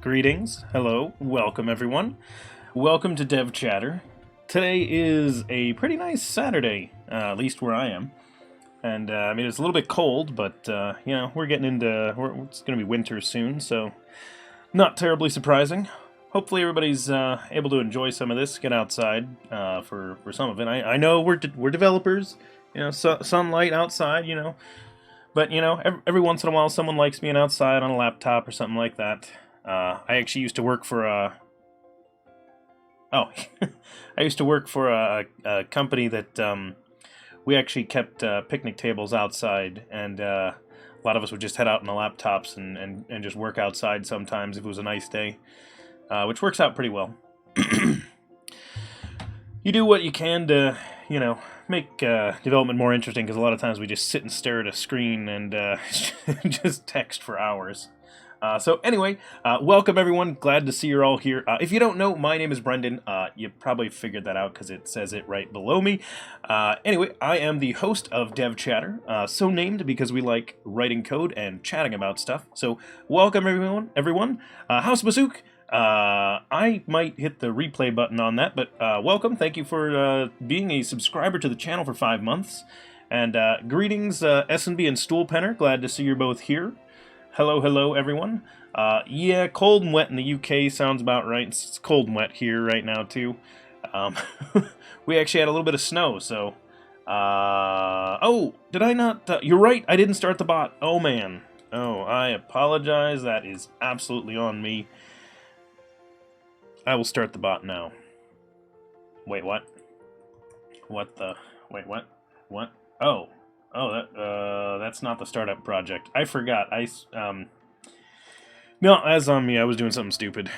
Greetings, hello, welcome everyone. Welcome to DevChatter. Today is a pretty nice Saturday, at least where I am. And I mean, it's a little bit cold, but you know, we're getting into, it's going to be winter soon, so not terribly surprising. Hopefully everybody's able to enjoy some of this, get outside for some of it. I know we're developers, you know, sunlight outside, you know. But, you know, every once in a while someone likes being outside on a laptop or something like that. I actually used to work for a... Oh, I used to work for a company that we actually kept picnic tables outside, and a lot of us would just head out on the laptops and just work outside sometimes if it was a nice day, which works out pretty well. You do what you can to, you know, make development more interesting, because a lot of times we just sit and stare at a screen and just text for hours. So anyway, welcome everyone. Glad to see you're all here. If you don't know, my name is Brendan. You probably figured that out because it says it right below me. Anyway, I am the host of DevChatter, so named because we like writing code and chatting about stuff. So welcome everyone. House Basook. I might hit the replay button on that, but welcome. Thank you for being a subscriber to the channel for 5 months. And greetings, S&B and Stoolpenner. Glad to see you're both here. Hello, everyone. Yeah, cold and wet in the UK sounds about right. It's cold and wet here right now, too. We actually had a little bit of snow, so... oh, did I not... you're right, I didn't start the bot. Oh, man. Oh, I apologize. That is absolutely on me. I will start the bot now. Wait, what? What the... Wait, what? What? Oh, that's not the startup project. I forgot. No, as on me, I was doing something stupid.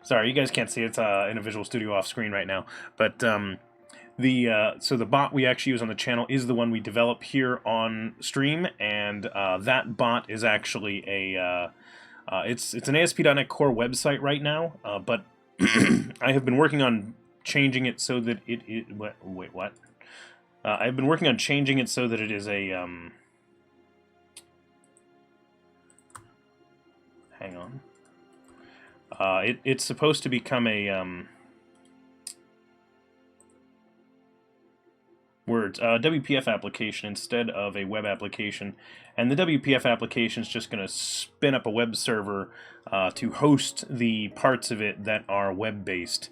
Sorry, you guys can't see it. It's in a Visual Studio off screen right now. But so the bot we actually use on the channel is the one we develop here on stream, and that bot is actually a it's an ASP.NET Core website right now. But I have been working on changing it so that wait, what? I've been working on changing it so that it is a, hang on. It's supposed to become a, WPF application instead of a web application. And the WPF application is just going to spin up a web server to host the parts of it that are web-based.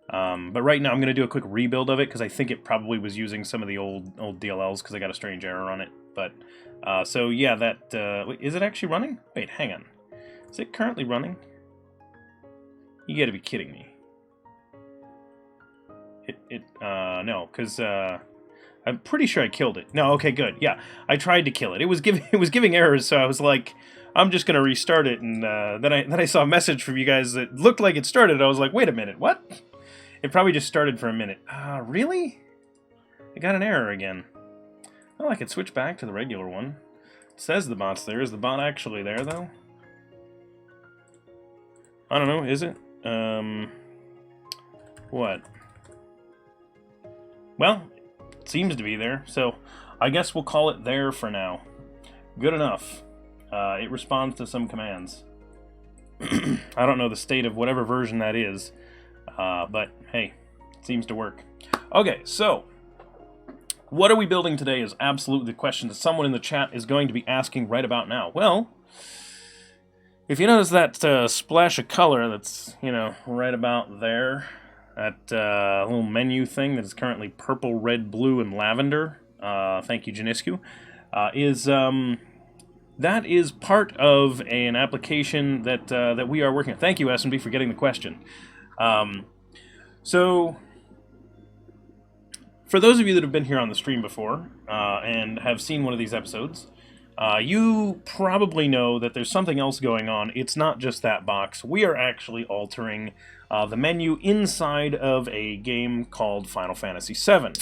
But right now I'm going to do a quick rebuild of it, because I think it probably was using some of the old DLLs, because I got a strange error on it. But, so yeah, that, wait, is it actually running? Wait, hang on. Is it currently running? You gotta be kidding me. No, because, I'm pretty sure I killed it. No, okay, good. Yeah, I tried to kill it. It was giving errors, so I was like, I'm just gonna restart it, and, then I saw a message from you guys that looked like it started. I was like, wait a minute, what? It probably just started for a minute. Really? I got an error again. Well, I could switch back to the regular one. It says the bot's there. Is the bot actually there, though? I don't know, is it? What? Well, it seems to be there, so I guess we'll call it there for now. Good enough. It responds to some commands. I don't know the state of whatever version that is. But hey, it seems to work. Okay, so what are we building today is absolutely the question that someone in the chat is going to be asking right about now. Well, if you notice that splash of color that's, you know, right about there, that little menu thing that is currently purple, red, blue, and lavender, thank you, Janiscu, that is part of an application that we are working on. Thank you, S&B, for getting the question. So, for those of you that have been here on the stream before, and have seen one of these episodes, you probably know that there's something else going on. It's not just that box. We are actually altering the menu inside of a game called Final Fantasy VII.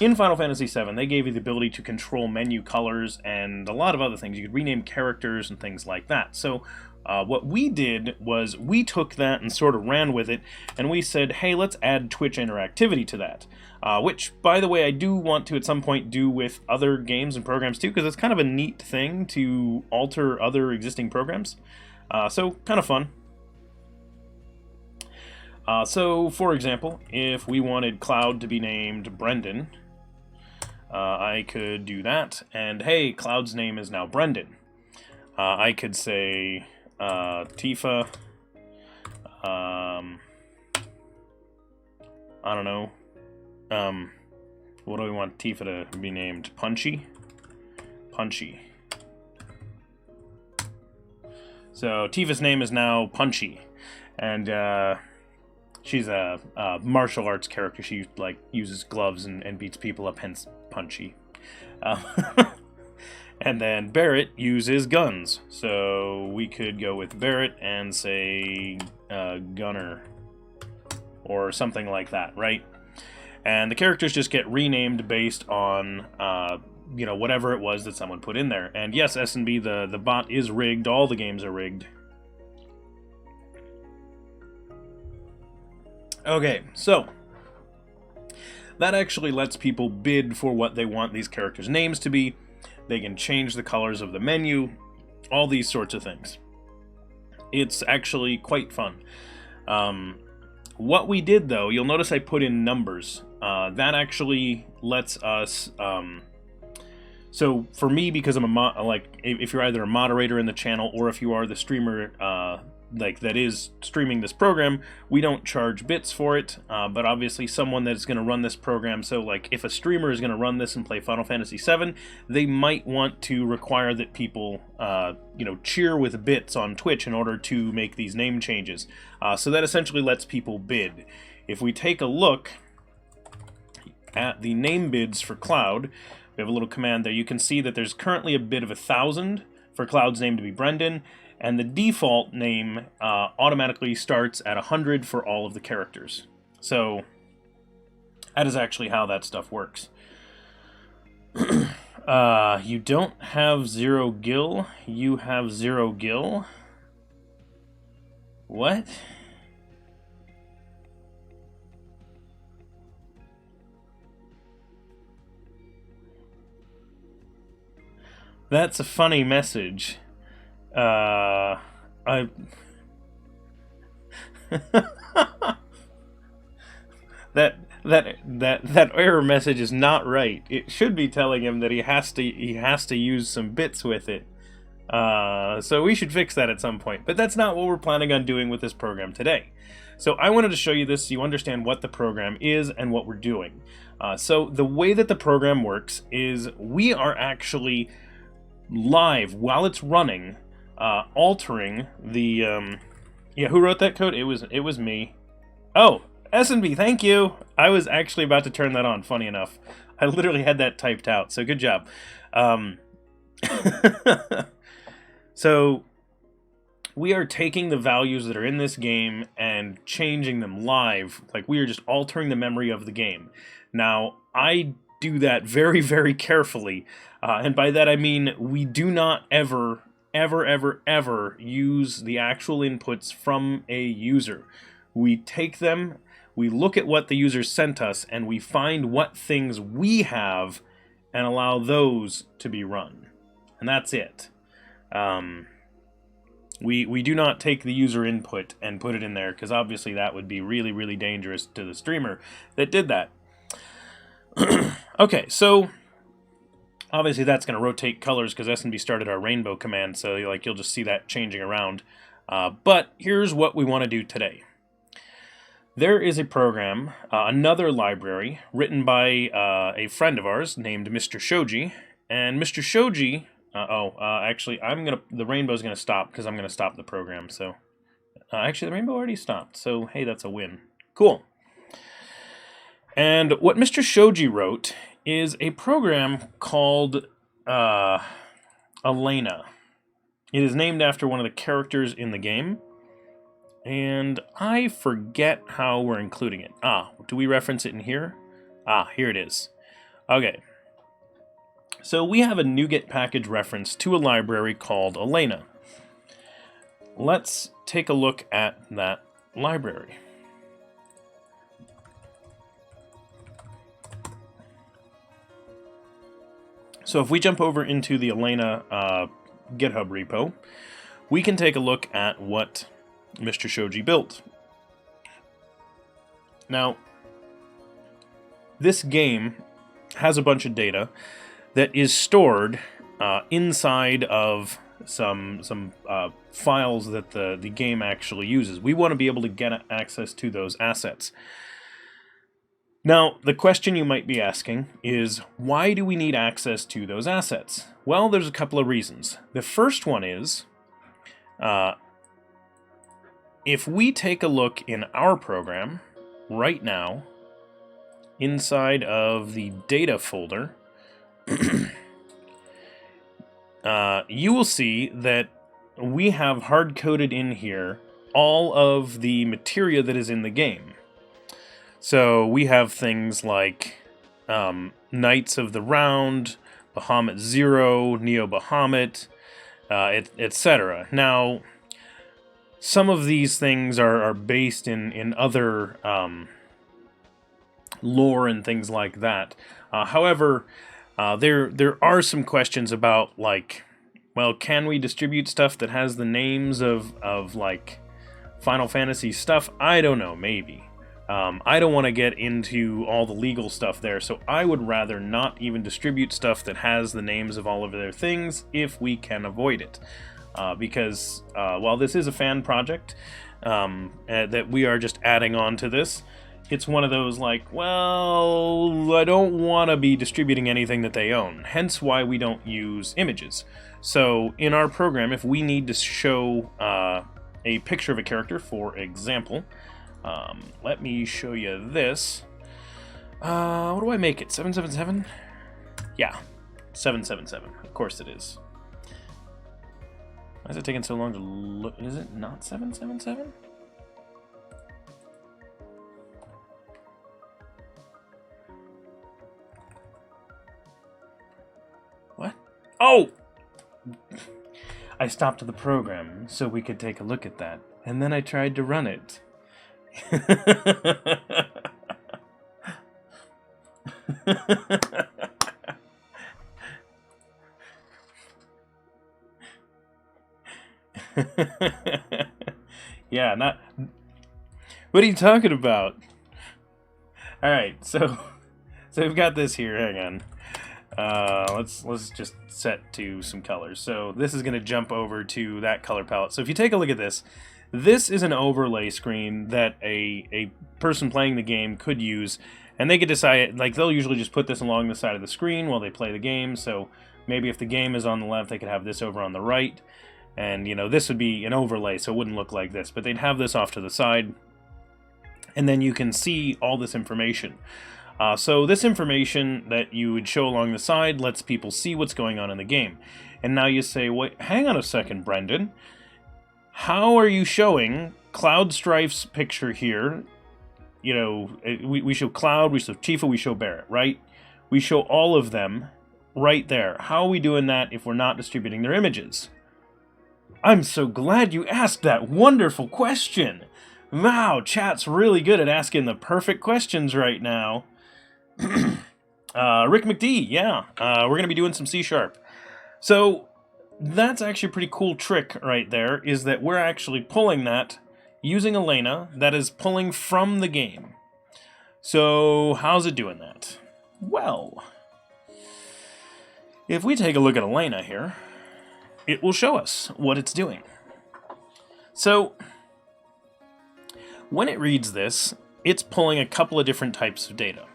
in Final Fantasy VII, they gave you the ability to control menu colors and a lot of other things. You could rename characters and things like that. So what we did was we took that and sort of ran with it, and we said, hey, let's add Twitch interactivity to that. Which, by the way, I do want to at some point do with other games and programs too, because it's kind of a neat thing to alter other existing programs. So, kind of fun. So, for example, if we wanted Cloud to be named Brendan, I could do that, and hey, Cloud's name is now Brendan. I could say Tifa, I don't know, what do we want Tifa to be named? Punchy? Punchy. So Tifa's name is now Punchy, and she's a martial arts character. She like uses gloves and beats people up, hence Punchy. And then Barrett uses guns, so we could go with Barrett and say Gunner or something like that, right? And the characters just get renamed based on you know, whatever it was that someone put in there. And yes, S&B, the bot is rigged. All the games are rigged. Okay, so that actually lets people bid for what they want these characters' names to be. They can change the colors of the menu, all these sorts of things. It's actually quite fun. What we did, though, you'll notice I put in numbers. That actually lets us... so for me, because I'm if you're either a moderator in the channel or if you are the streamer that is streaming this program, we don't charge bits for it, but obviously someone that's going to run this program, so like if a streamer is going to run this and play Final Fantasy VII, they might want to require that people you know, cheer with bits on Twitch in order to make these name changes. So that essentially lets people bid. If we take a look at the name bids for Cloud, we have a little command there. You can see that there's currently a bid of 1,000 for Cloud's name to be Brendan, and the default name automatically starts at 100 for all of the characters. So that is actually how that stuff works. You don't have 0 gil. You have 0 gil. What? That's a funny message. That error message is not right. It should be telling him that he has to use some bits with it. So we should fix that at some point. But that's not what we're planning on doing with this program today. So I wanted to show you this so you understand what the program is and what we're doing. So the way that the program works is we are actually live while it's running, altering the yeah, who wrote that code? It was me. Oh, S&B, thank you. I was actually about to turn that on, funny enough. I literally had that typed out, so good job. So we are taking the values that are in this game and changing them live. Like, we are just altering the memory of the game. Now, I do that very, very carefully. And by that I mean we do not ever use the actual inputs from a user. We take them, we look at what the user sent us, and we find what things we have and allow those to be run. And that's it. We do not take the user input and put it in there, because obviously that would be really, really dangerous to the streamer that did that. Okay, so obviously that's going to rotate colors because S&B started our rainbow command, so you'll just see that changing around. But here's what we want to do today. There is a program, another library, written by a friend of ours named Mr. Shoji, and Mr. Shoji... actually, the rainbow's going to stop because I'm going to stop the program, so... actually, the rainbow already stopped, so hey, that's a win. Cool. And what Mr. Shoji wrote is a program called Elena. It is named after one of the characters in the game, and I forget how we're including it. Do we reference it in here? Ah, here it is. Okay. So we have a NuGet package reference to a library called Elena. Let's take a look at that library. So if we jump over into the Elena GitHub repo, we can take a look at what Mr. Shoji built. Now, this game has a bunch of data that is stored inside of some files that the game actually uses. We want to be able to get access to those assets. Now, the question you might be asking is, why do we need access to those assets? Well, there's a couple of reasons. The first one is, if we take a look in our program right now, inside of the data folder, you will see that we have hard-coded in here all of the materia that is in the game. So we have things like Knights of the Round, Bahamut Zero, Neo Bahamut, etc. Now, some of these things are based in other lore and things like that. However, there are some questions about, like, well, can we distribute stuff that has the names of like Final Fantasy stuff? I don't know, maybe. I don't want to get into all the legal stuff there, so I would rather not even distribute stuff that has the names of all of their things if we can avoid it. Because while this is a fan project that we are just adding on to this, it's one of those like, well, I don't want to be distributing anything that they own, hence why we don't use images. So in our program, if we need to show a picture of a character, for example, let me show you this. What do I make it? 777? Yeah, 777. Of course it is. Why is it taking so long to look? Is it not 777? What? Oh! I stopped the program so we could take a look at that, and then I tried to run it. Yeah, not. What are you talking about? All right, so we've got this here. Hang on. Let's just set to some colors. So this is going to jump over to that color palette. So if you take a look at this, this is an overlay screen that a person playing the game could use, and they could decide, like, they'll usually just put this along the side of the screen while they play the game. So maybe if the game is on the left, they could have this over on the right, and, you know, this would be an overlay, so it wouldn't look like this, but they'd have this off to the side, and then you can see all this information. So this information that you would show along the side lets people see what's going on in the game. And now you say, wait, hang on a second, Brendan. How are you showing Cloud Strife's picture here? You know, we show Cloud, we show Tifa, we show Barret, right? We show all of them right there. How are we doing that if we're not distributing their images? I'm so glad you asked that wonderful question. Wow, chat's really good at asking the perfect questions right now. Rick McD, yeah, we're going to be doing some C#. So that's actually a pretty cool trick right there, is that we're actually pulling that using Elena that is pulling from the game. So how's it doing that? Well, if we take a look at Elena here, it will show us what it's doing. So when it reads this, it's pulling a couple of different types of data.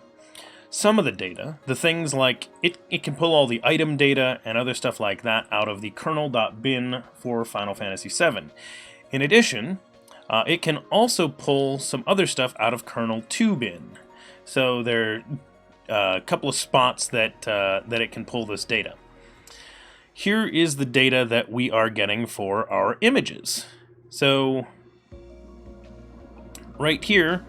Some of the data, the things like, it can pull all the item data and other stuff like that out of the kernel.bin for Final Fantasy VII. In addition, it can also pull some other stuff out of kernel2bin. So there are a couple of spots that it can pull this data. Here is the data that we are getting for our images. So right here,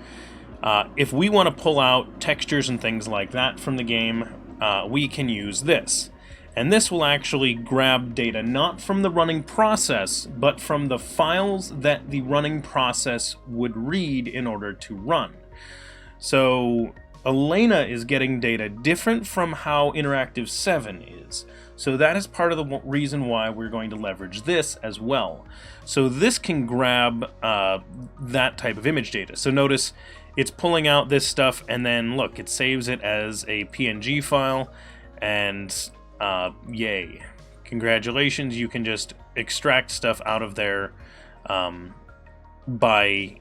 If we want to pull out textures and things like that from the game, we can use this. And this will actually grab data not from the running process, but from the files that the running process would read in order to run. So Elena is getting data different from how Interactive7 is. So that is part of the reason why we're going to leverage this as well. So this can grab that type of image data. So notice it's pulling out this stuff, and then look, it saves it as a PNG file, and yay. Congratulations, you can just extract stuff out of there by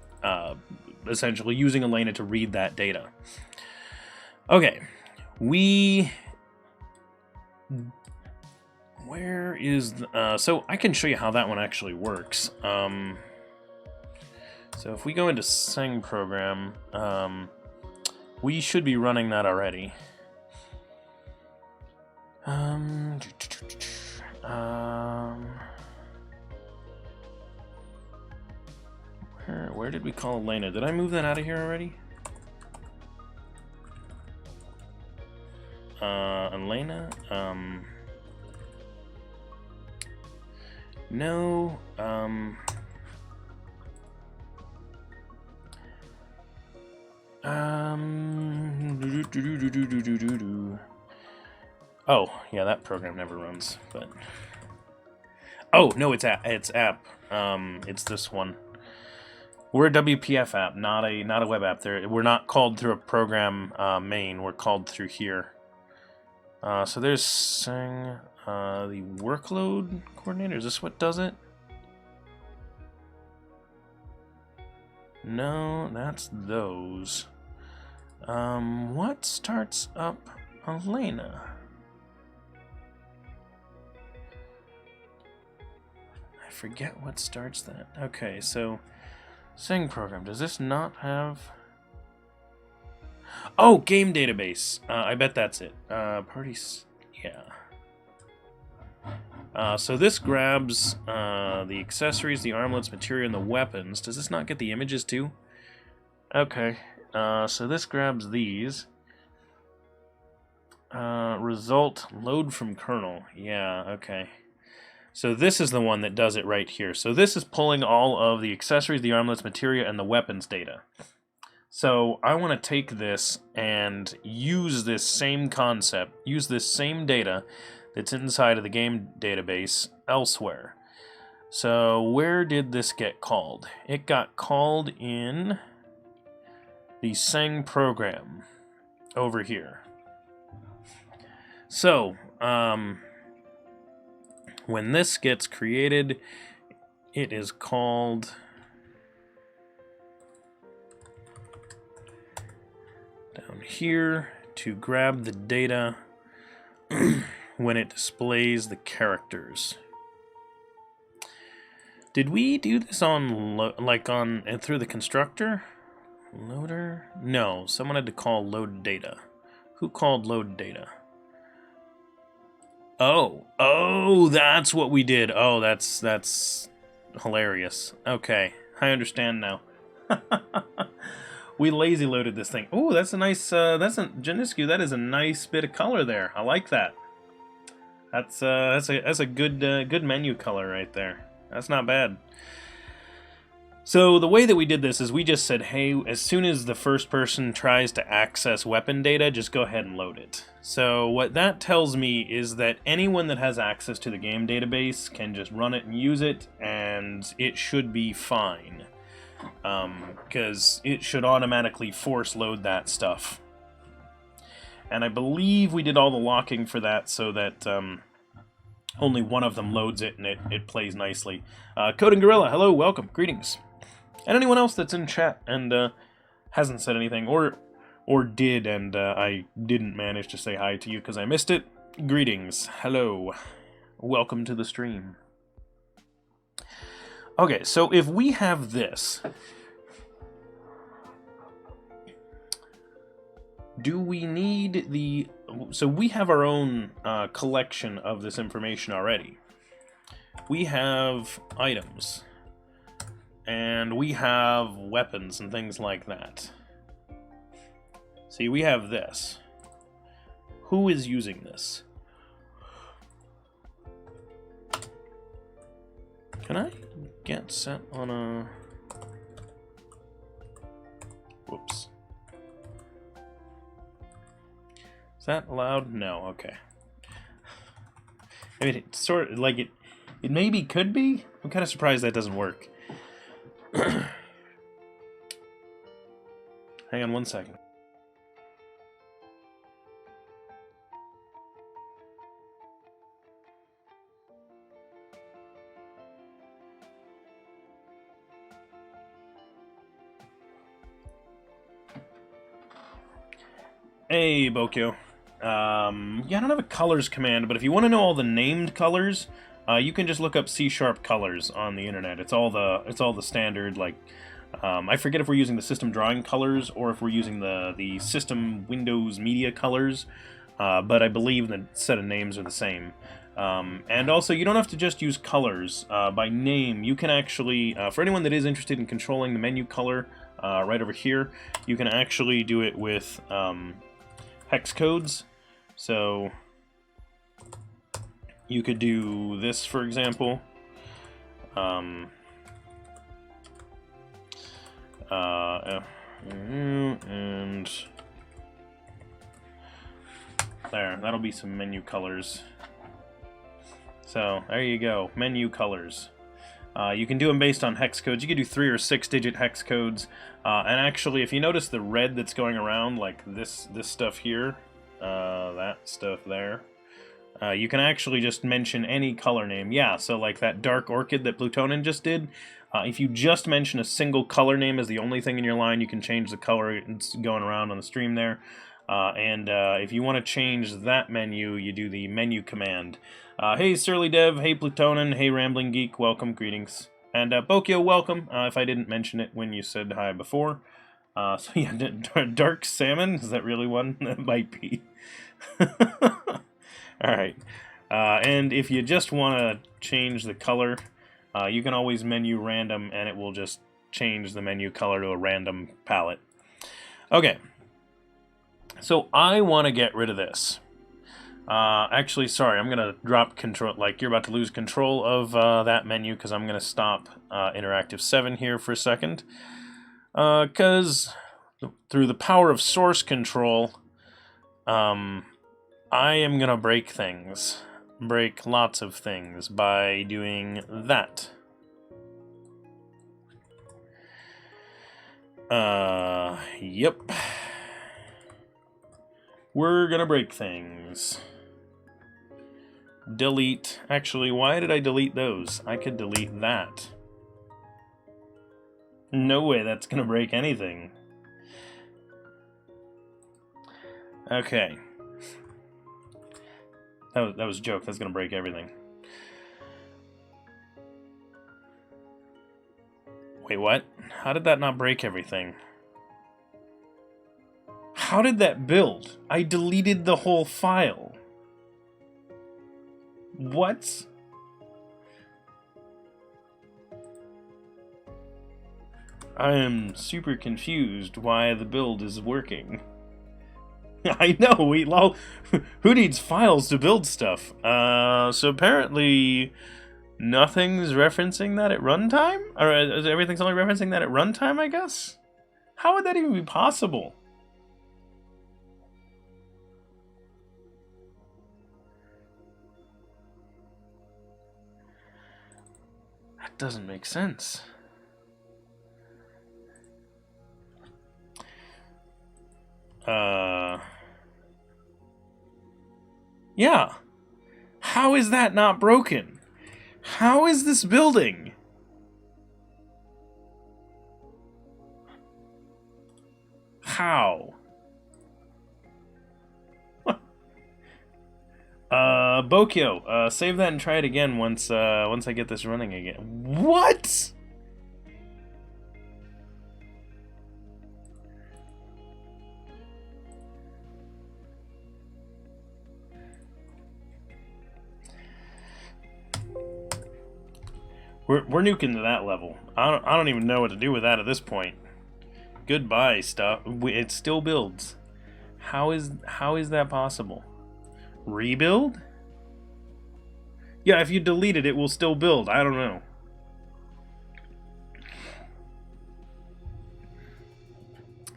essentially using Elena to read that data. Okay, where is the, so I can show you how that one actually works. So if we go into Sing program, we should be running that already. Where did we call Elena? Did I move that out of here already? Elena? No, oh, yeah, that program never runs, but... Oh, no, it's app. It's this one. We're a WPF app, not a web app. We're not called through a program main. We're called through here. So there's Sing, the workload coordinator. Is this what does it? No, that's those. What starts up Elena? I forget what starts that. Okay, so Sing program. Does this not have... Oh, game database. I bet that's it. Parties. Yeah. So this grabs the accessories, the armlets, materia, and the weapons. Does this not get the images too? Okay. So this grabs these. Result, load from kernel. Yeah, okay. So this is the one that does it right here. So this is pulling all of the accessories, the armlets, materia, and the weapons data. So I want to take this and use this same concept, use this same data that's inside of the game database elsewhere. So where did this get called? It got called in the Sing program over here. So when this gets created, it is called down here to grab the data when it displays the characters. Did we do this on through the constructor? Loader? No, someone had to call load data. Who called load data? Oh, that's what we did. Oh, that's hilarious. Okay, I understand now. We lazy loaded this thing. Oh, that's a nice. That's a Janiscu. That is a nice bit of color there. I like that. That's a good menu color right there. That's not bad. So the way that we did this is we just said, hey, as soon as the first person tries to access weapon data, just go ahead and load it. So what that tells me is that anyone that has access to the game database can just run it and use it, and it should be fine. Because it should automatically force load that stuff. And I believe we did all the locking for that so that only one of them loads it and it plays nicely. Coding Gorilla, hello, welcome, greetings. And anyone else that's in chat and hasn't said anything, or did, and I didn't manage to say hi to you because I missed it, greetings, hello, welcome to the stream. Okay, so if we have this, do we need the... So we have our own collection of this information already. We have items, and we have weapons and things like that. See, we have this. Who is using this? Can I get set on a... Whoops. Is that allowed? No, okay. I mean, it's sort of like it maybe could be. I'm kind of surprised that doesn't work. Hang on one second. Hey, Bokyo. Yeah, I don't have a colors command, but if you want to know all the named colors, you can just look up C# colors on the internet. It's all the standard, like, I forget if we're using the system drawing colors or if we're using the system Windows media colors, but I believe the set of names are the same. And also, you don't have to just use colors by name. You can actually, for anyone that is interested in controlling the menu color right over here, you can actually do it with hex codes. So you could do this, for example. And there, that'll be some menu colors. So there you go, menu colors. You can do them based on hex codes. You can do 3 or 6 digit hex codes. And actually, if you notice the red that's going around, like this stuff here, that stuff there, you can actually just mention any color name. Yeah, so like that dark orchid that Plutonin just did, if you just mention a single color name as the only thing in your line, you can change the color it's going around on the stream there. And if you want to change that menu, you do the menu command. Hey Surly Dev, hey Plutonin, hey Rambling Geek, welcome, greetings. And Bokyo, welcome, if I didn't mention it when you said hi before. So yeah, Dark Salmon, is that really one? That might be. Alright, and if you just want to change the color, you can always menu random and it will just change the menu color to a random palette. Okay, so I want to get rid of this. Actually, sorry, I'm going to drop control, like you're about to lose control of that menu because I'm going to stop Interactive7 here for a second. Because through the power of source control, I am going to break things. Break lots of things by doing that. Yep. We're going to break things. Delete. Actually, why did I delete those? I could delete that. No way that's going to break anything. Okay. That was a joke. That's going to break everything. Wait, what? How did that not break everything? How did that build? I deleted the whole file. What? I am super confused why the build is working. I know, who needs files to build stuff? So apparently nothing's referencing that at runtime? Or everything's only referencing that at runtime, I guess? How would that even be possible? That doesn't make sense. Yeah. How is that not broken? How is this building? How? Bokyo, save that and try it again once I get this running again. What? We're nuking to that level. I don't even know what to do with that at this point. Goodbye, stuff. It still builds. How is that possible? Rebuild? Yeah, if you delete it, it will still build. I don't know.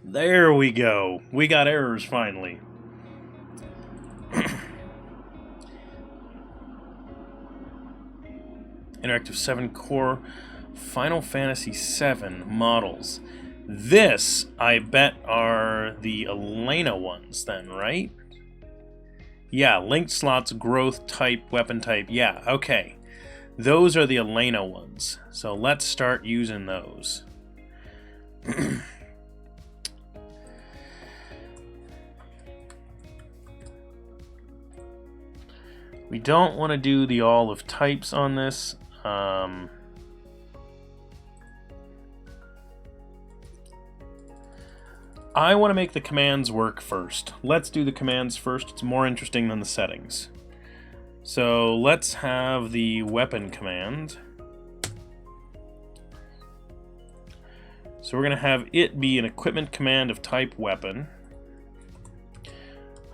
There we go. We got errors finally. Interactive 7 core Final Fantasy 7 models. This, I bet, are the Elena ones then, right? Yeah, linked slots, growth type, weapon type. Yeah, okay. Those are the Elena ones. So let's start using those. We don't want to do the all of types on this. I want to make the commands work first. Let's do the commands first. It's more interesting than the settings. So let's have the weapon command. So we're going to have it be an equipment command of type weapon.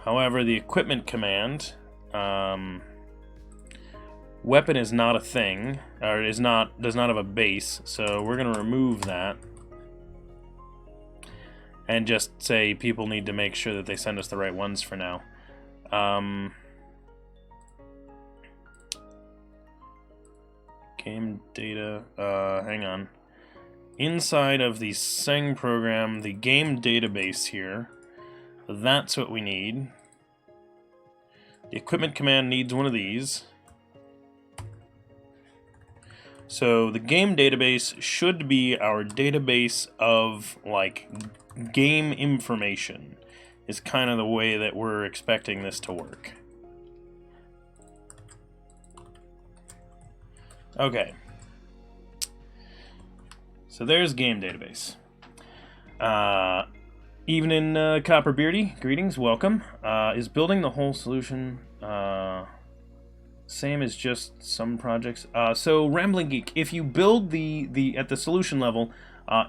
However, the equipment command, weapon is not a thing, or does not have a base, so we're going to remove that. And just say people need to make sure that they send us the right ones for now. Game data, hang on. Inside of the Seng program, the game database here, that's what we need. The equipment command needs one of these. So the game database should be our database of, like, game information, is kind of the way that we're expecting this to work. Okay. So there's game database. Evening, Copperbeardy. Greetings, welcome. Is building the whole solution same as just some projects? So Rambling Geek, if you build the at the solution level,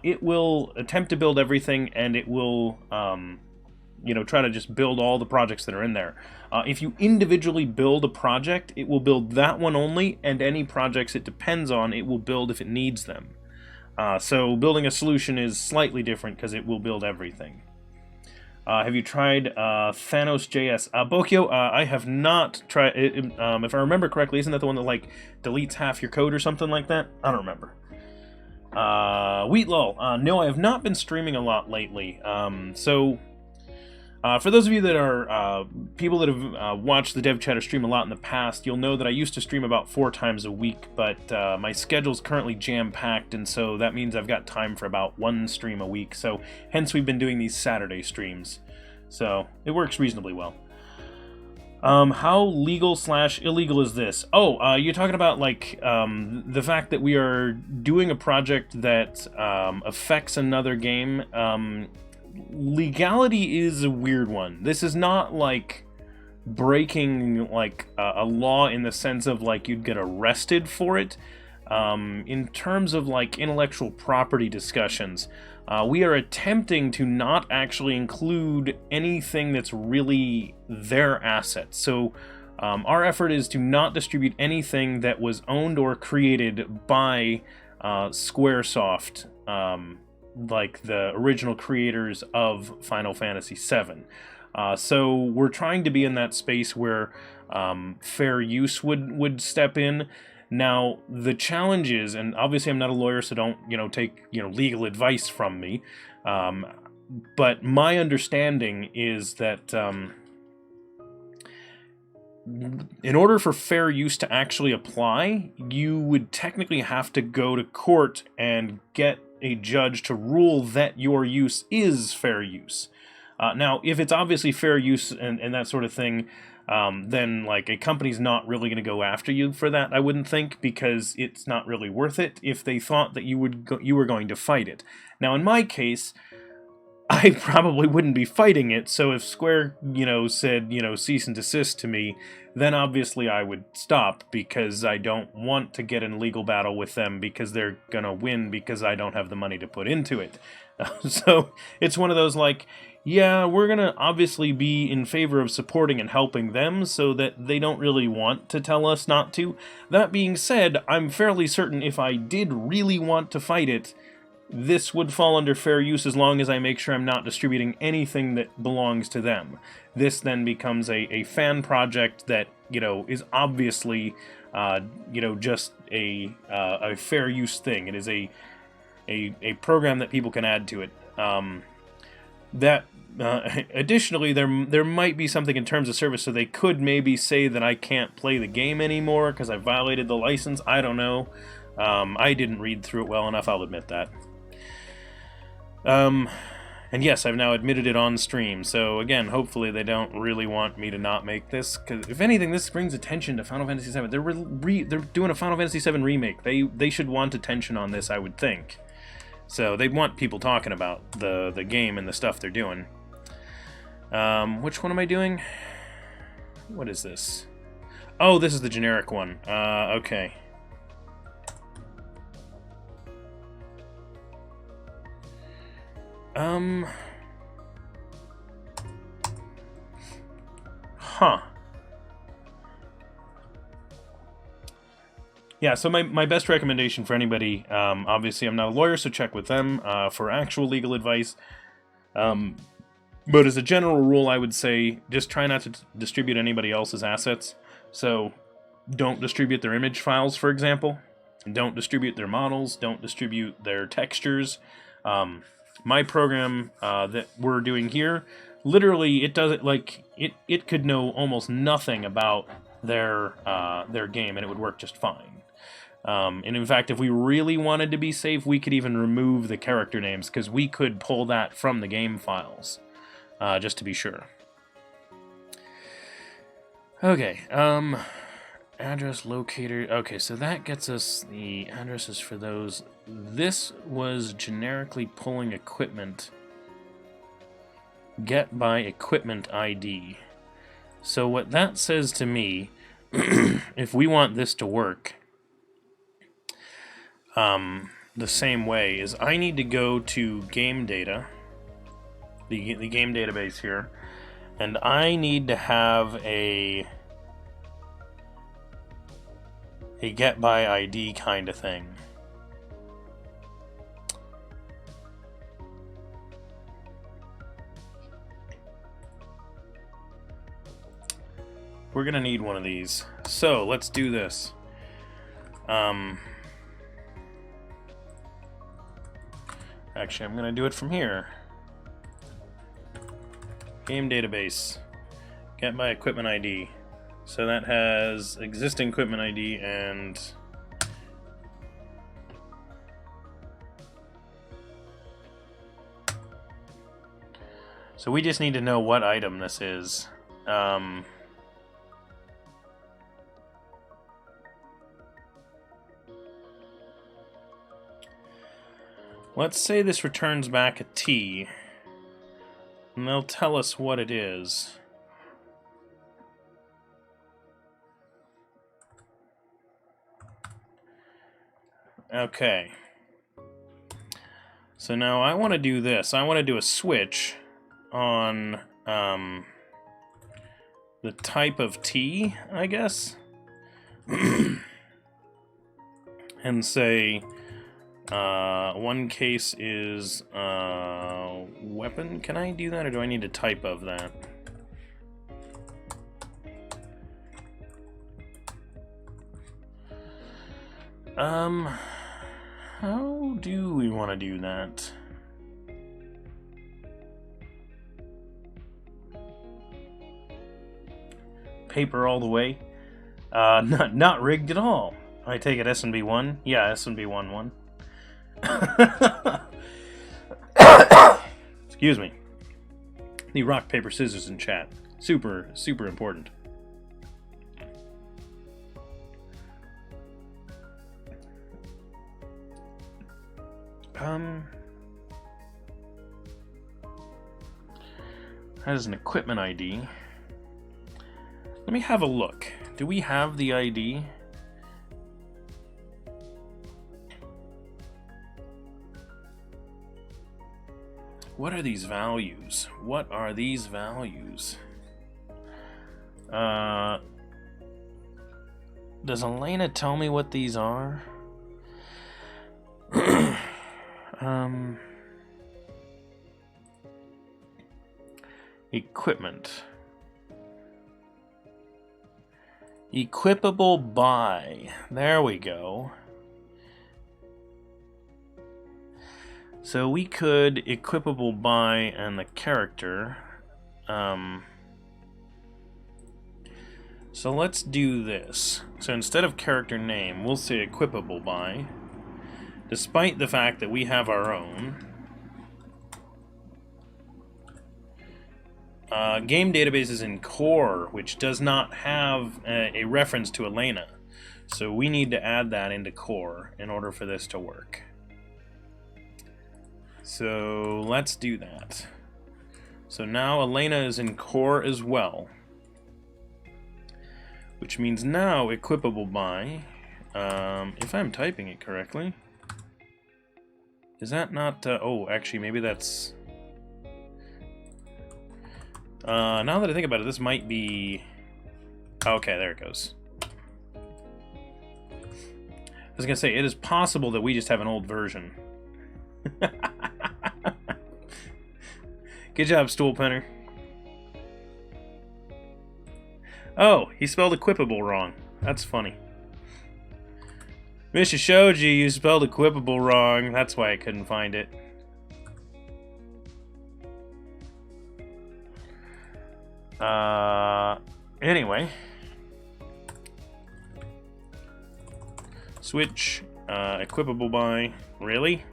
it will attempt to build everything, and it will try to just build all the projects that are in there. If you individually build a project, it will build that one only, and any projects it depends on, it will build if it needs them. So building a solution is slightly different because it will build everything. Have you tried Thanos.js? Bokyo, I have not tried it. If I remember correctly, isn't that the one that like deletes half your code or something like that? I don't remember. Wheatlol, no, I have not been streaming a lot lately. For those of you that are people that have watched the DevChatter stream a lot in the past, you'll know that I used to stream about 4 times a week, but my schedule's currently jam-packed, and so that means I've got time for about 1 stream a week, so hence we've been doing these Saturday streams. So it works reasonably well. How legal/illegal is this? Oh, you're talking about, like, the fact that we are doing a project that affects another game. Legality is a weird one. This is not like breaking like a law in the sense of like you'd get arrested for it. In terms of like intellectual property discussions, we are attempting to not actually include anything that's really their assets. So our effort is to not distribute anything that was owned or created by Squaresoft, like the original creators of Final Fantasy VII. So we're trying to be in that space where fair use would step in. Now the challenge is, and obviously I'm not a lawyer, so don't take legal advice from me. But my understanding is that in order for fair use to actually apply, you would technically have to go to court and get a judge to rule that your use is fair use. Now, if it's obviously fair use and that sort of thing, then like a company's not really going to go after you for that, I wouldn't think, because it's not really worth it if they thought that you were going to fight it. Now, in my case, I probably wouldn't be fighting it, so if Square, said, cease and desist to me, then obviously I would stop, because I don't want to get in a legal battle with them because they're gonna win because I don't have the money to put into it. So it's one of those, like, yeah, we're going to obviously be in favor of supporting and helping them so that they don't really want to tell us not to. That being said, I'm fairly certain if I did really want to fight it, this would fall under fair use as long as I make sure I'm not distributing anything that belongs to them. This then becomes a fan project that, is obviously, just a fair use thing. It is a program that people can add to it. Additionally, there might be something in terms of service, so they could maybe say that I can't play the game anymore because I violated the license. I don't know. I didn't read through it well enough, I'll admit that. And yes, I've now admitted it on stream, so again, hopefully they don't really want me to not make this, because if anything, this brings attention to Final Fantasy VII. They're doing a Final Fantasy VII remake. They should want attention on this, I would think. So they want people talking about the game and the stuff they're doing. Which one am I doing? What is this? Oh, this is the generic one. Okay. Huh. Yeah, so my best recommendation for anybody, obviously I'm not a lawyer, so check with them for actual legal advice. But as a general rule, I would say just try not to distribute anybody else's assets. So don't distribute their image files, for example. Don't distribute their models. Don't distribute their textures. My program that we're doing here, literally, it does it like it could know almost nothing about their game, and it would work just fine. And in fact, if we really wanted to be safe, we could even remove the character names, because we could pull that from the game files, just to be sure. Okay, address locator. Okay, so that gets us the addresses for those. This was generically pulling equipment. Get by equipment ID. So what that says to me, if we want this to work the same way, is I need to go to game data, the game database here, and I need to have a get by ID kind of thing. We're gonna need one of these. So let's do this. Actually, I'm gonna do it from here. Game database. Get my equipment ID. So that has existing equipment ID and so we just need to know what item this is. Let's say this returns back a T, and they'll tell us what it is. Okay. So now I want to do this. I want to do a switch on the type of T, I guess, and say one case is weapon. Can I do that, or do I need a type of that? How do we want to do that? Paper all the way. Not rigged at all. I take it SNB1? Yeah, SNB1. Excuse me. The rock, paper, scissors in chat. Super, super important. That is an equipment ID. Let me have a look. Do we have the ID? What are these values? What are these values? Does Elena tell me what these are? Equipment. Equipable by. There we go. So we could equipable by and the character. So let's do this. So instead of character name, we'll say equipable by, despite the fact that we have our own. Game database is in core, which does not have a reference to Elena. So we need to add that into core in order for this to work. So let's do that. So now Elena is in core as well. Which means now equipable by, if I'm typing it correctly, is that not, oh, actually maybe that's, now that I think about it, this might be, okay, there it goes. I was gonna say, it is possible that we just have an old version. Good job, Stool Penner. Oh, he spelled equipable wrong. That's funny. Misha Shoji, you spelled equipable wrong. That's why I couldn't find it. Anyway. Switch, equipable by. Really?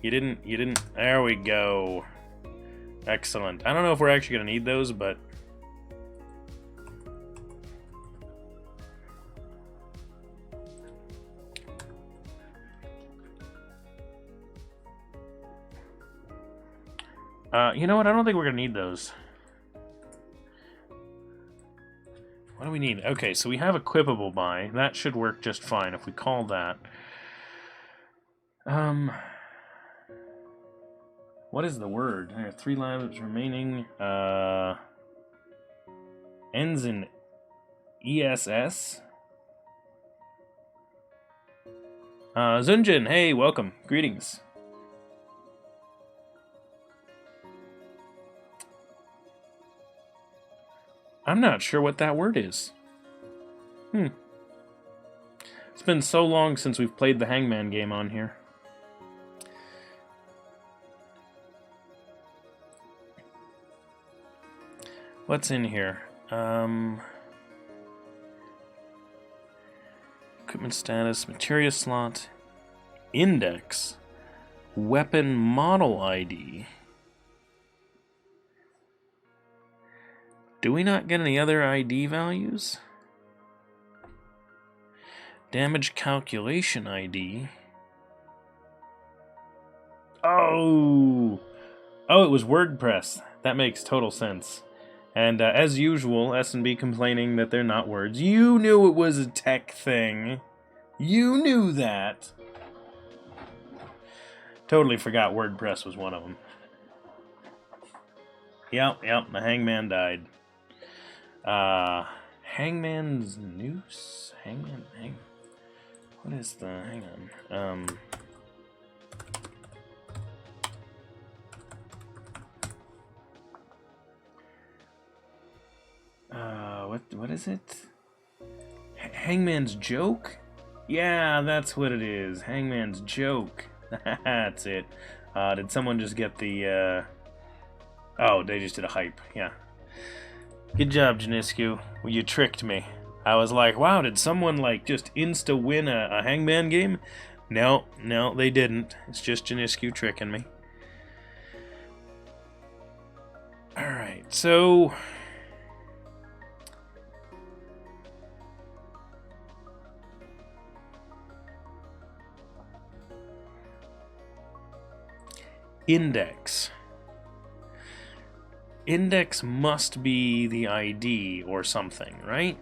You didn't, there we go. Excellent. I don't know if we're actually gonna need those, but you know what? I don't think we're gonna need those. What do we need? Okay, so we have equipable by. That should work just fine if we call that. What is the word? There are 3 lives remaining. Ends in ESS. Zunjin, hey, welcome. Greetings. I'm not sure what that word is. It's been so long since we've played the Hangman game on here. What's in here? Equipment status, materia slot, index, weapon model ID. Do we not get any other ID values? Damage calculation ID. Oh! Oh, it was WordPress. That makes total sense. And as usual, S&B complaining that they're not words. You knew it was a tech thing. You knew that. Totally forgot WordPress was one of them. Yep, the Hangman died. Hangman's noose? Hang. What is the, hang on. What is it? Hangman's joke? Yeah, that's what it is. Hangman's joke. That's it. Did someone just get the, oh, they just did a hype. Yeah. Good job, Janiscu. Well, you tricked me. I was like, wow, did someone, like, just insta-win a Hangman game? No, they didn't. It's just Janiscu tricking me. Alright, so index. Index must be the ID or something, right?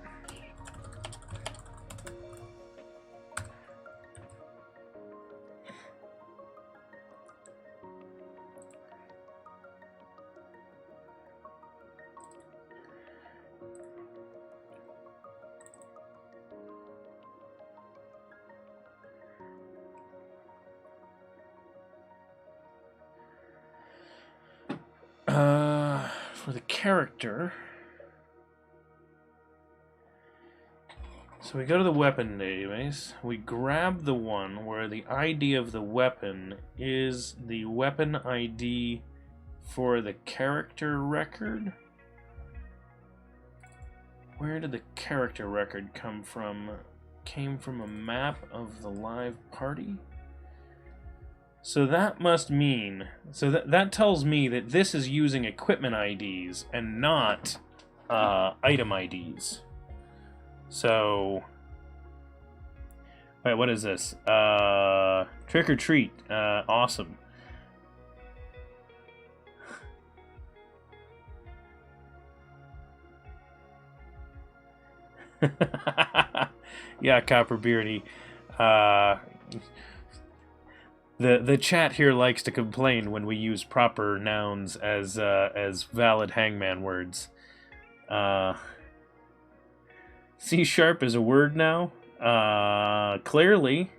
character. So we go to the weapon database, we grab the one where the ID of the weapon is the weapon ID for the character record. Where did the character record come from? Came from a map of the live party? So that must mean, so that tells me that this is using equipment IDs and not item IDs. So, wait, what is this? Trick or treat. Awesome. Yeah, Copperbeardy. The chat here likes to complain when we use proper nouns as valid hangman words. C# is a word now. Clearly.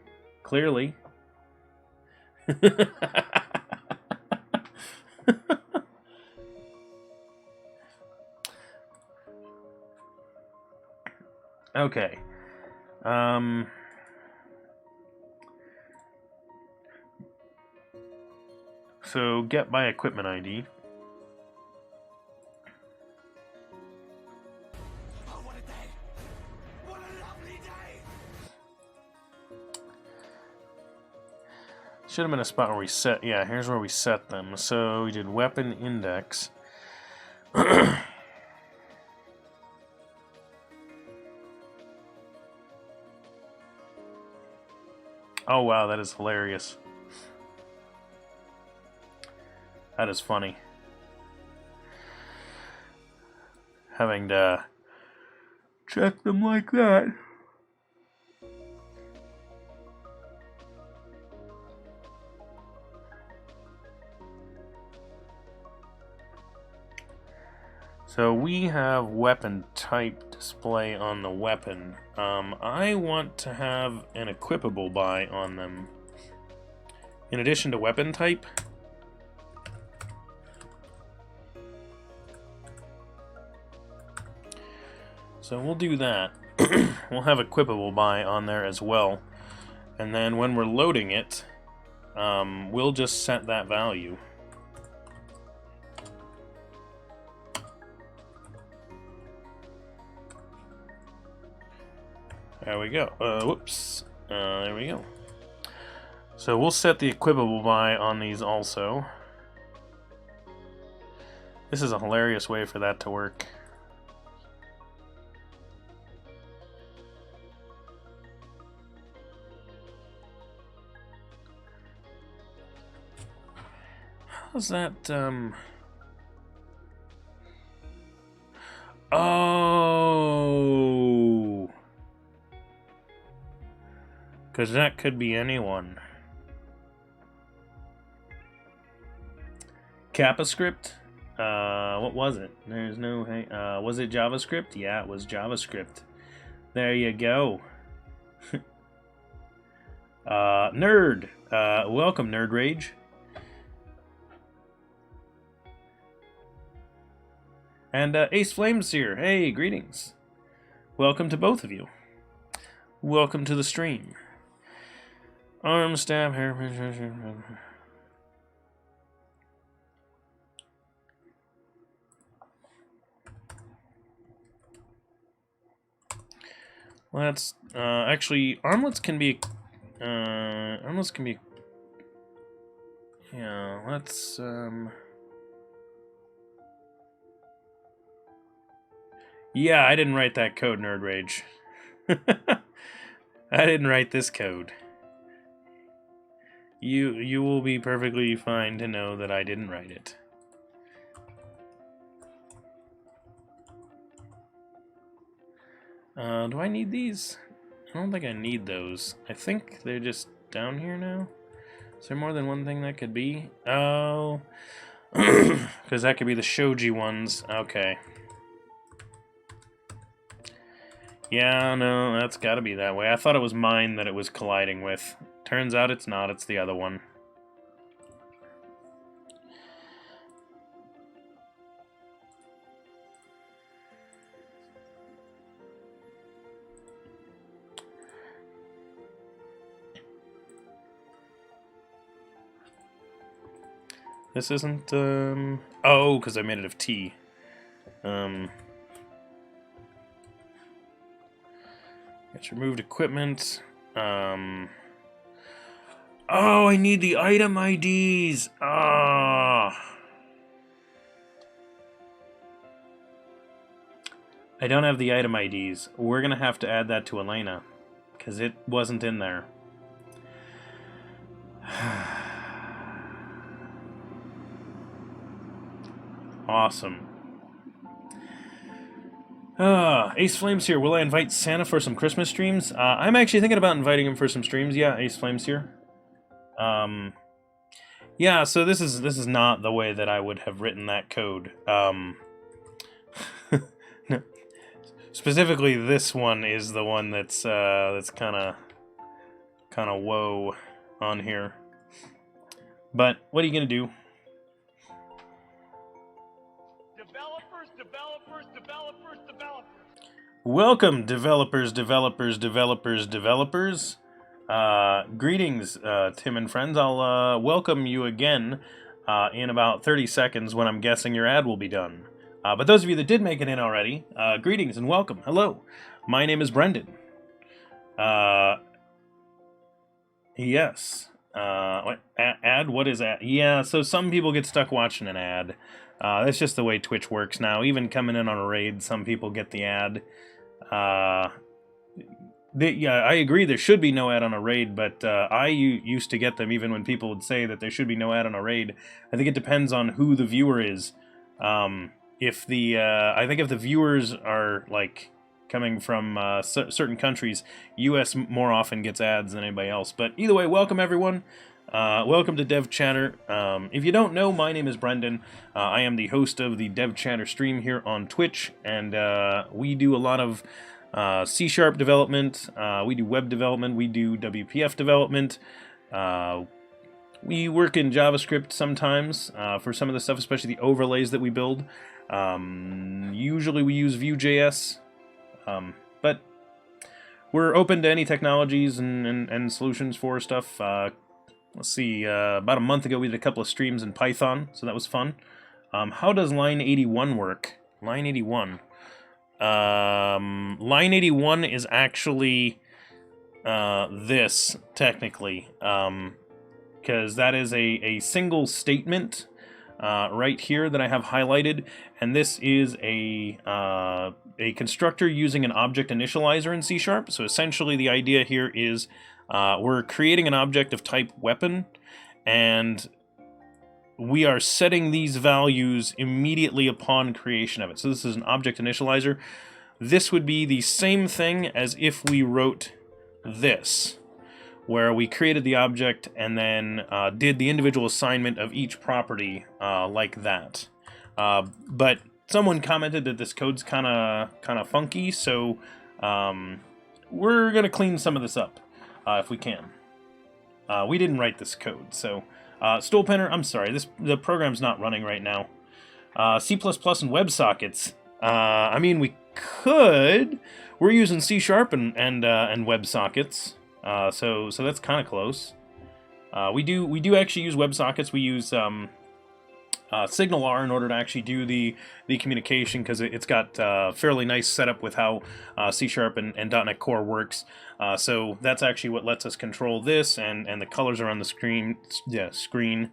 Okay. So get by equipment ID. Oh, what a day! What a lovely day! Should have been a spot where we set. Yeah, here's where we set them. So we did weapon index. Oh wow, that is hilarious. That is funny. Having to check them like that. So we have weapon type display on the weapon. I want to have an equipable by on them. In addition to weapon type. So we'll do that. We'll have equipable by on there as well. And then when we're loading it, we'll just set that value. There we go. Whoops. There we go. So we'll set the equipable by on these also. This is a hilarious way for that to work. How's that, Oh! Because that could be anyone. CappaScript? What was it? There's no... was it JavaScript? Yeah, it was JavaScript. There you go. Nerd! Welcome, Nerd Rage. And Ace Flames here. Hey, greetings. Welcome to both of you. Welcome to the stream. Arm, stab, hair. Let's actually armlets can be yeah, let's yeah, I didn't write that code, Nerd Rage. I didn't write this code. You will be perfectly fine to know that I didn't write it. Do I need these? I don't think I need those. I think they're just down here now. Is there more than one thing that could be? Oh, because that could be the shoji ones. Okay. Yeah, no, that's got to be that way. I thought it was mine that it was colliding with. Turns out it's not, it's the other one. This isn't, oh, because I made it of T. It's removed equipment. Oh, I need the item IDs. Ah. I don't have the item IDs. We're going to have to add that to Elena, because it wasn't in there. Awesome. Ace Flames here. Will I invite Santa for some Christmas streams? I'm actually thinking about inviting him for some streams. Yeah, Ace Flames here. Yeah, so this is not the way that I would have written that code. No. Specifically, this one is the one that's kind of whoa on here. But what are you gonna do? Welcome, developers. Greetings, Tim and friends. I'll welcome you again in about 30 seconds when I'm guessing your ad will be done. But those of you that did make it in already, greetings and welcome. Hello, my name is Brendan. Yes. Ad? What is ad? Yeah, so some people get stuck watching an ad. That's just the way Twitch works now. Even coming in on a raid, some people get the ad. Yeah, I agree there should be no ad on a raid, but I used to get them even when people would say that there should be no ad on a raid. I think it depends on who the viewer is. I think if the viewers are like coming from certain countries, US more often gets ads than anybody else. But either way, welcome everyone. Welcome to DevChatter. If you don't know, my name is Brendan. I am the host of the DevChatter stream here on Twitch, and we do a lot of C# development, we do web development, we do WPF development, we work in JavaScript sometimes for some of the stuff, especially the overlays that we build. Usually we use Vue.js, but we're open to any technologies and solutions for stuff. Let's see, about a month ago we did a couple of streams in Python, so that was fun. How does line 81 work? Line 81. Line 81 is actually this, technically, because that is a single statement right here that I have highlighted, and this is a constructor using an object initializer in C#. So essentially the idea here is we're creating an object of type weapon, and we are setting these values immediately upon creation of it. So this is an object initializer. This would be the same thing as if we wrote this, where we created the object and then did the individual assignment of each property like that. But someone commented that this code's kind of funky, so we're gonna clean some of this up if we can. We didn't write this code, so Stoolpenner, I'm sorry, the program's not running right now. C++ and WebSockets. I mean, we could. We're using C# and WebSockets. So that's kind of close. We do actually use WebSockets. We use SignalR in order to actually do the communication, because it's got fairly nice setup with how C# and .NET Core works. So that's actually what lets us control this and the colors are on the screen. Yeah, screen.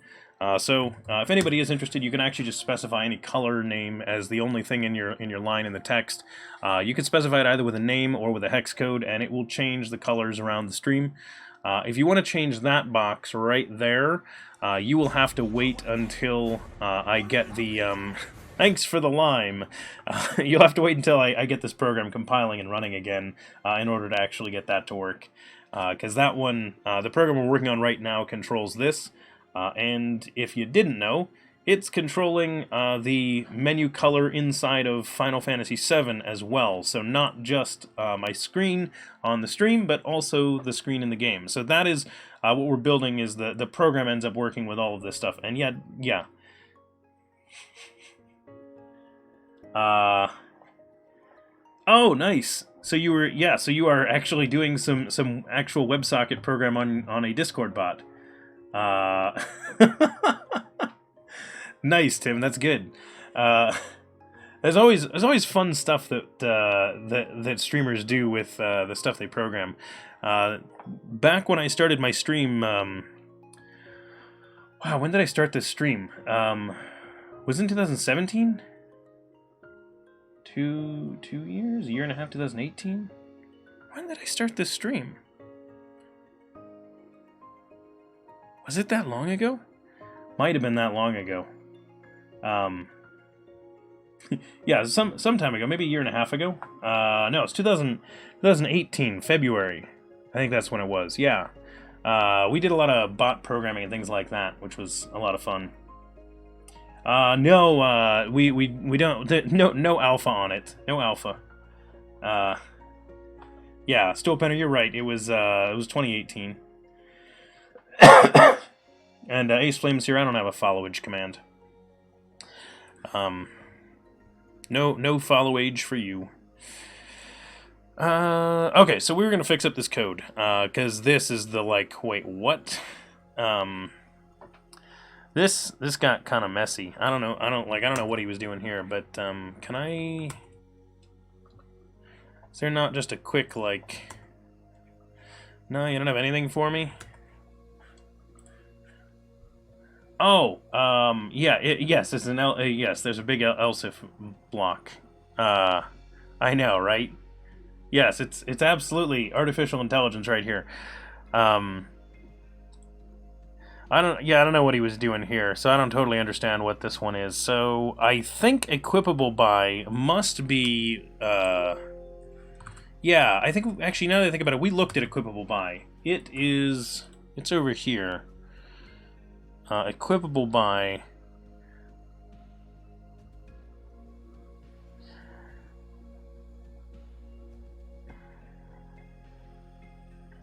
So if anybody is interested, you can actually just specify any color name as the only thing in your line in the text. You can specify it either with a name or with a hex code, and it will change the colors around the stream. If you want to change that box right there, you will have to wait until I get the... thanks for the lime. You'll have to wait until I get this program compiling and running again in order to actually get that to work. Because that one, the program we're working on right now controls this. And if you didn't know, it's controlling the menu color inside of Final Fantasy VII as well. So not just my screen on the stream, but also the screen in the game. So that is what we're building, is the program ends up working with all of this stuff. And yeah. Oh, nice. So you are actually doing some actual WebSocket program on a Discord bot. Nice, Tim. That's good. There's always fun stuff that streamers do with the stuff they program. Back when I started my stream, wow, when did I start this stream? Was it in 2017? 2 years, a year and a half, 2018. When did I start this stream? Was it that long ago? Might have been that long ago. Yeah, some time ago, maybe a year and a half ago. No, it's 2018, February. I think that's when it was. Yeah, we did a lot of bot programming and things like that, which was a lot of fun. No, we don't. No alpha on it. No alpha. Yeah, Stillpenner, you're right. It was 2018. And Ace Flames here. I don't have a followage command. No follow age for you. Okay, so we were gonna fix up this code, because this is the wait, what? This got kind of messy. I don't know what he was doing here, but can I? Is there not just a quick No, you don't have anything for me. Oh, yeah, yes, it's an yes, there's a big else if block. I know, right? Yes, it's absolutely artificial intelligence right here. I don't know what he was doing here, so I don't totally understand what this one is. So I think equipable by must be yeah, I think actually now that I think about it, we looked at equipable by. It's over here. Equipable by.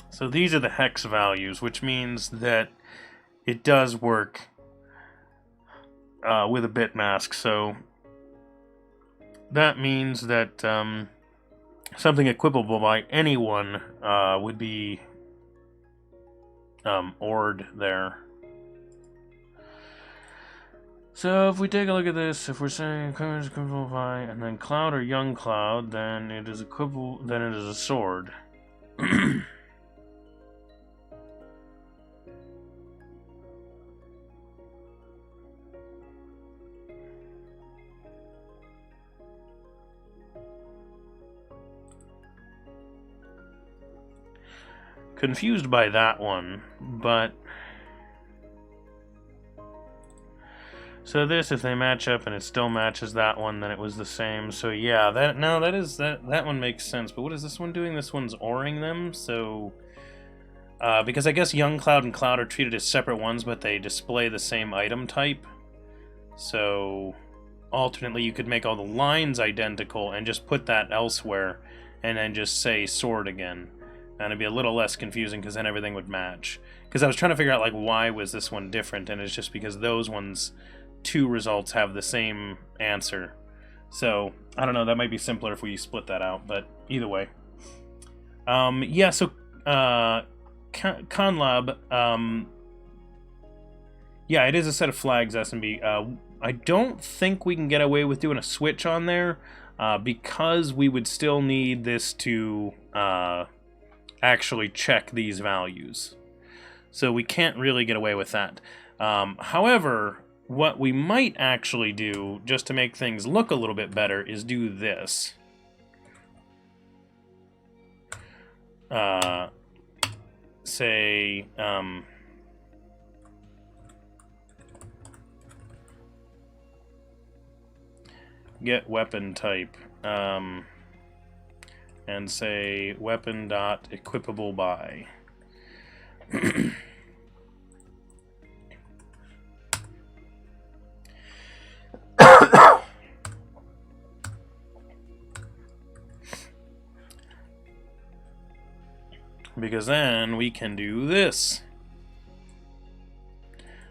So these are the hex values, which means that it does work with a bit mask. So that means that something equipable by anyone would be ORed there. So if we take a look at this, if we're saying equipment is equipable by, and then cloud or young cloud, then it is equipable. Then it is a sword. Confused by that one, but so this, if they match up and it still matches that one, then it was the same. So yeah, that one makes sense. But what is this one doing? This one's ORing them. So because I guess young cloud and cloud are treated as separate ones, but they display the same item type. So alternately, you could make all the lines identical and just put that elsewhere, and then just say sword again. And it'd be a little less confusing because then everything would match. Because I was trying to figure out why was this one different, and it's just because those ones, two results have the same answer. So I don't know. That might be simpler if we split that out. But either way, yeah. So Conlab, yeah, it is a set of flags. SMB. I don't think we can get away with doing a switch on there because we would still need this to actually check these values. So we can't really get away with that. However, what we might actually do, just to make things look a little bit better, is do this. Say, get weapon type. And say weapon.equipable by. Because then we can do this.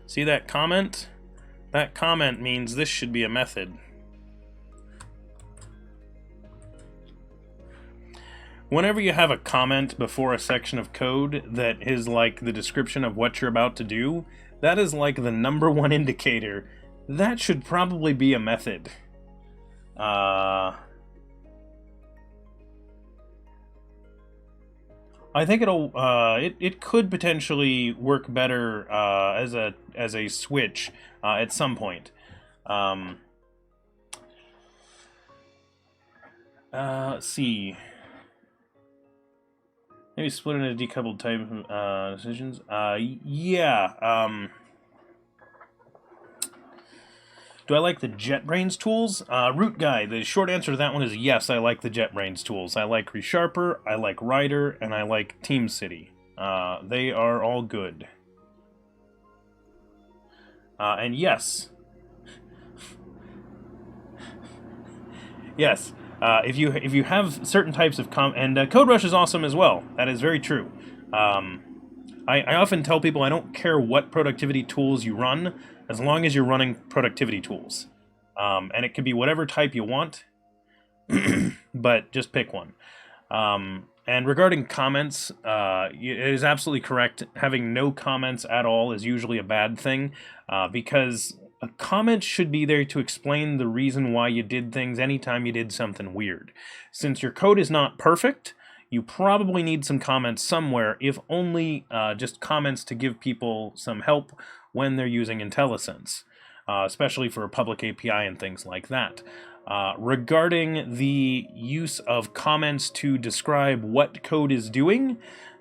See that comment? That comment means this should be a method. Whenever you have a comment before a section of code that is like the description of what you're about to do, that is like the #1 indicator that should probably be a method. I think it could potentially work better as a switch at some point. Let's see. Maybe split into decoupled type decisions. Yeah. Do I like the JetBrains tools? Root Guy, the short answer to that one is yes, I like the JetBrains tools. I like ReSharper, I like Rider, and I like TeamCity. They are all good. And yes. Yes. If you have certain types of and CodeRush is awesome as well. That is very true. I often tell people I don't care what productivity tools you run, as long as you're running productivity tools. And it can be whatever type you want, but just pick one. And regarding comments, it is absolutely correct. Having no comments at all is usually a bad thing, because a comment should be there to explain the reason why you did things anytime you did something weird. Since your code is not perfect, you probably need some comments somewhere, if only just comments to give people some help when they're using IntelliSense, especially for a public API and things like that. Regarding the use of comments to describe what code is doing,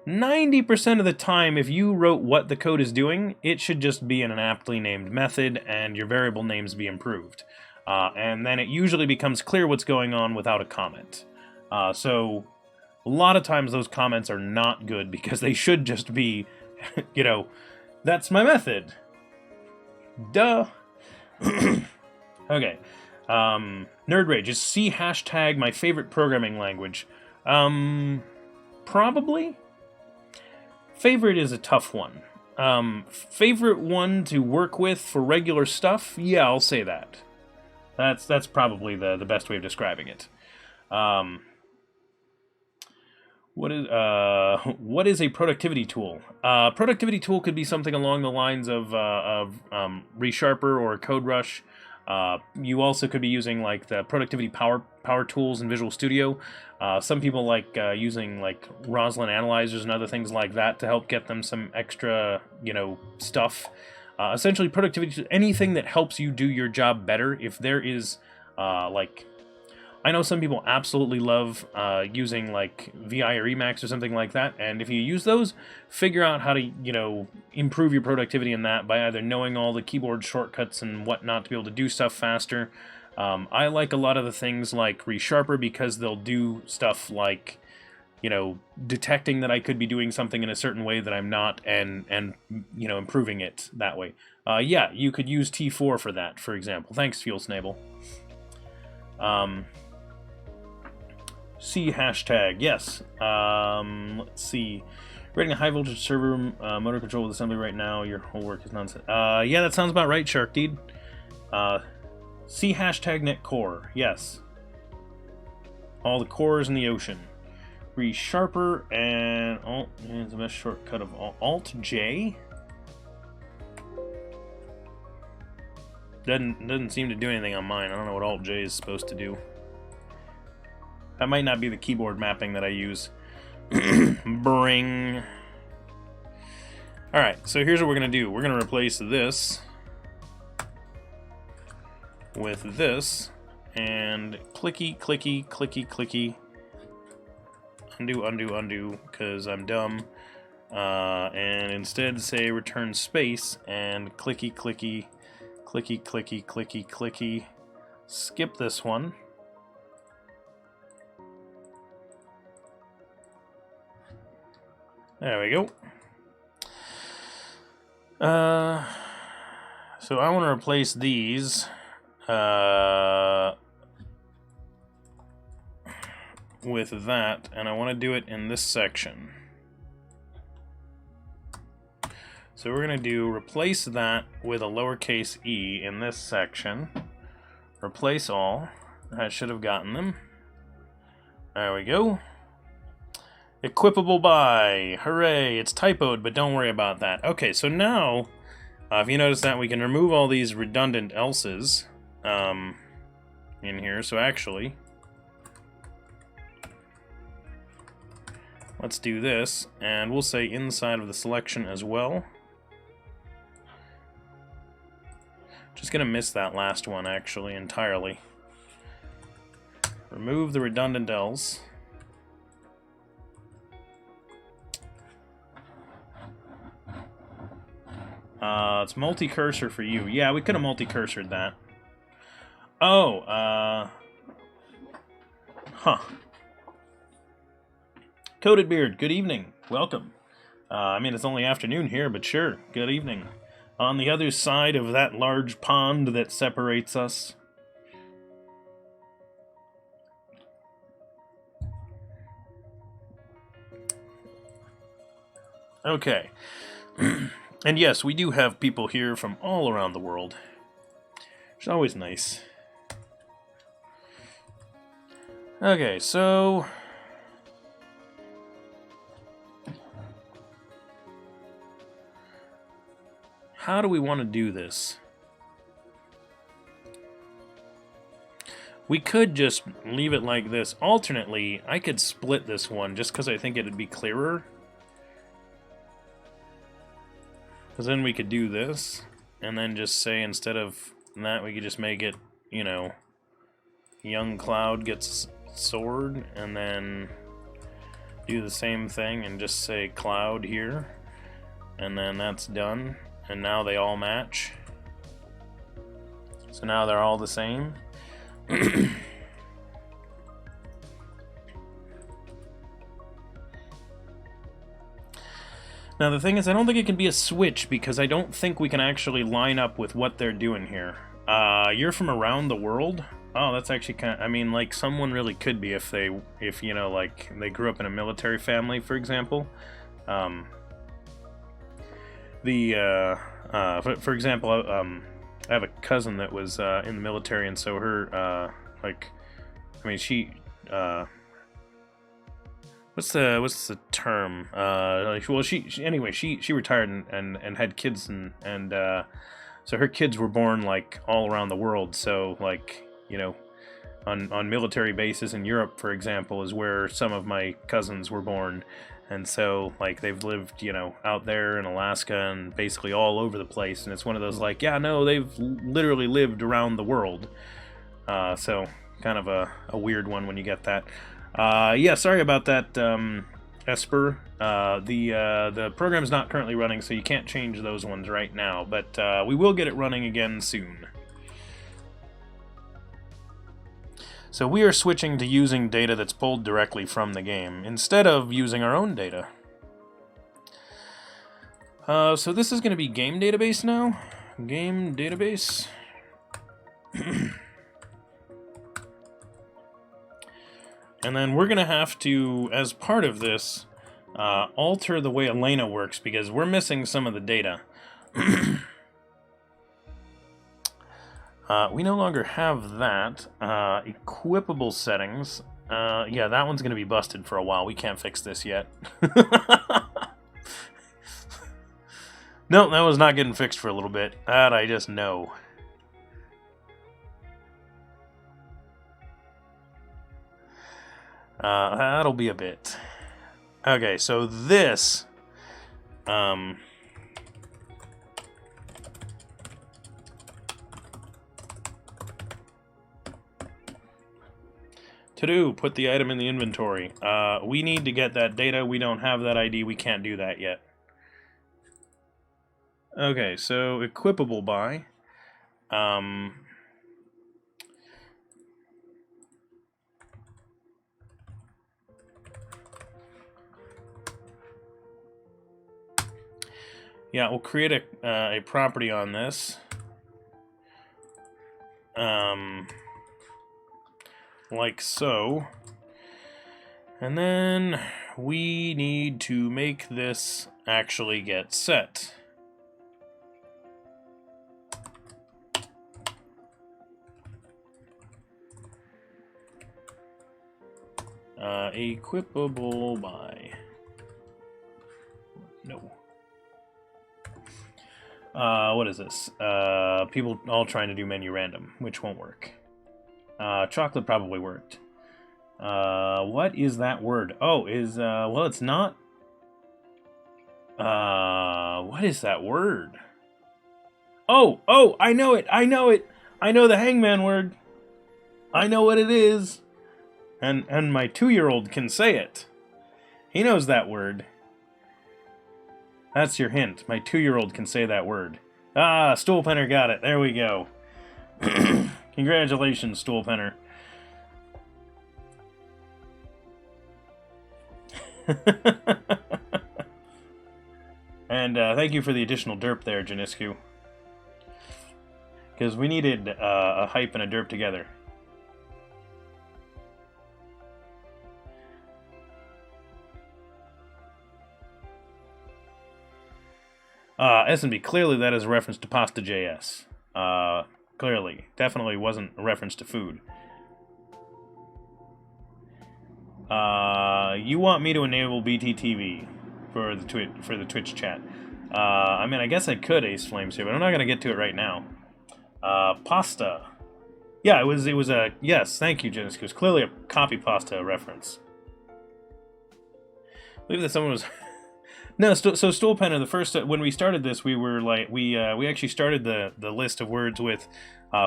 90% of the time, if you wrote what the code is doing, it should just be in an aptly named method and your variable names be improved. And then it usually becomes clear what's going on without a comment. So a lot of times those comments are not good because they should just be, that's my method. Duh. Okay. Nerd Rage, is C hashtag my favorite programming language? Probably. Favorite is a tough one. Favorite one to work with for regular stuff? Yeah, I'll say that. That's probably the best way of describing it. What is a productivity tool? Productivity tool could be something along the lines of ReSharper or CodeRush. You also could be using like the productivity power tools in Visual Studio. Some people like using like Roslyn analyzers and other things like that to help get them some extra, stuff. Essentially, productivity, anything that helps you do your job better. If there is I know some people absolutely love using like VI or Emacs or something like that, and if you use those, figure out how to, improve your productivity in that by either knowing all the keyboard shortcuts and whatnot to be able to do stuff faster. I like a lot of the things like ReSharper because they'll do stuff like, detecting that I could be doing something in a certain way that I'm not, and improving it that way. Yeah, you could use T4 for that, for example. Thanks, Fuel Snable. C hashtag, yes. Let's see. Writing a high voltage server motor control with assembly right now. Your whole work is nonsense. Yeah, that sounds about right, Shark Deed. C hashtag net core, yes. All the cores in the ocean. ReSharper and Alt is the best shortcut of Alt J. Doesn't seem to do anything on mine. I don't know what Alt J is supposed to do. That might not be the keyboard mapping that I use. Bring. Alright, so here's what we're going to do. We're going to replace this with this, and clicky, clicky, clicky, clicky. Undo, undo, undo, because I'm dumb. And instead say return space, and clicky, clicky, clicky, clicky, clicky, clicky. Skip this one. There we go. So I want to replace these with that, and I want to do it in this section. So we're going to do replace that with a lowercase e in this section. Replace all. I should have gotten them. There we go. Equipable by. Hooray, it's typoed, but don't worry about that. Okay, so now If you notice that, we can remove all these redundant else's in here. So actually, let's do this, and we'll say inside of the selection as well. Just gonna miss that last one actually entirely. Remove the redundant else. It's multi-cursor for you. Yeah, we could have multi-cursored that. Oh, huh. Coated Beard, good evening. Welcome. I mean, it's only afternoon here, but sure, good evening. On the other side of that large pond that separates us. Okay. And yes, we do have people here from all around the world. It's always nice. Okay, so... how do we want to do this? We could just leave it like this. Alternately, I could split this one just because I think it would be clearer. Because then we could do this, and then just say instead of that, we could just make it, you know, young Cloud gets sword, and then do the same thing and just say Cloud here, and then that's done, and now they all match. So now they're all the same. Now the thing is, I don't think it can be a switch because I don't think we can actually line up with what they're doing here. You're from around the world? Oh, that's actually kind of, I mean, like, someone really could be if you know, like, they grew up in a military family, for example. For example, I have a cousin that was in the military, and so her, like, I mean, she, what's the term? Well, she anyway, she retired and had kids, and so her kids were born, like, all around the world. So, like, you know, on military bases in Europe, for example, is where some of my cousins were born. And so, like, they've lived, you know, out there in Alaska and basically all over the place. And it's one of those, like, yeah, no, they've literally lived around the world. So, kind of a weird one when you get that. Yeah, sorry about that, Esper. The program's not currently running, so you can't change those ones right now. But we will get it running again soon. So we are switching to using data that's pulled directly from the game, instead of using our own data. So this is going to be game database now. Game database. And then we're going to have to, as part of this, alter the way Elena works, because we're missing some of the data. We no longer have that. Equipable settings. Yeah, that one's going to be busted for a while. We can't fix this yet. No, that was not getting fixed for a little bit. That I just know. That'll be a bit. Okay, so this... to do, put the item in the inventory. We need to get that data. We don't have that ID. We can't do that yet. Okay, so equipable by. Yeah, we'll create a property on this. Like so. And then we need to make this actually get set. Equipable by. No. What is this? People all trying to do menu random, which won't work. Chocolate probably worked. What is that word? Oh, well, it's not. What is that word? Oh, I know it. I know the hangman word. I know what it is. And my 2-year-old can say it. He knows that word. That's your hint. My 2-year-old can say that word. Ah, Stoolpenner got it. There we go. Congratulations, Stoolpenner. And thank you for the additional derp there, Janisku. Because we needed a hype and a derp together. S&B, clearly that is a reference to Pasta.js. Clearly. Definitely wasn't a reference to food. You want me to enable BTTV for the Twitch chat. I mean, I guess I could, Ace Flames here, but I'm not going to get to it right now. Pasta. Yeah, it was a... Yes, thank you, Genesis. It was clearly a copy pasta reference. I believe that someone was... No, so Stoolpenner, the first... when we started this, we were like... We actually started the list of words with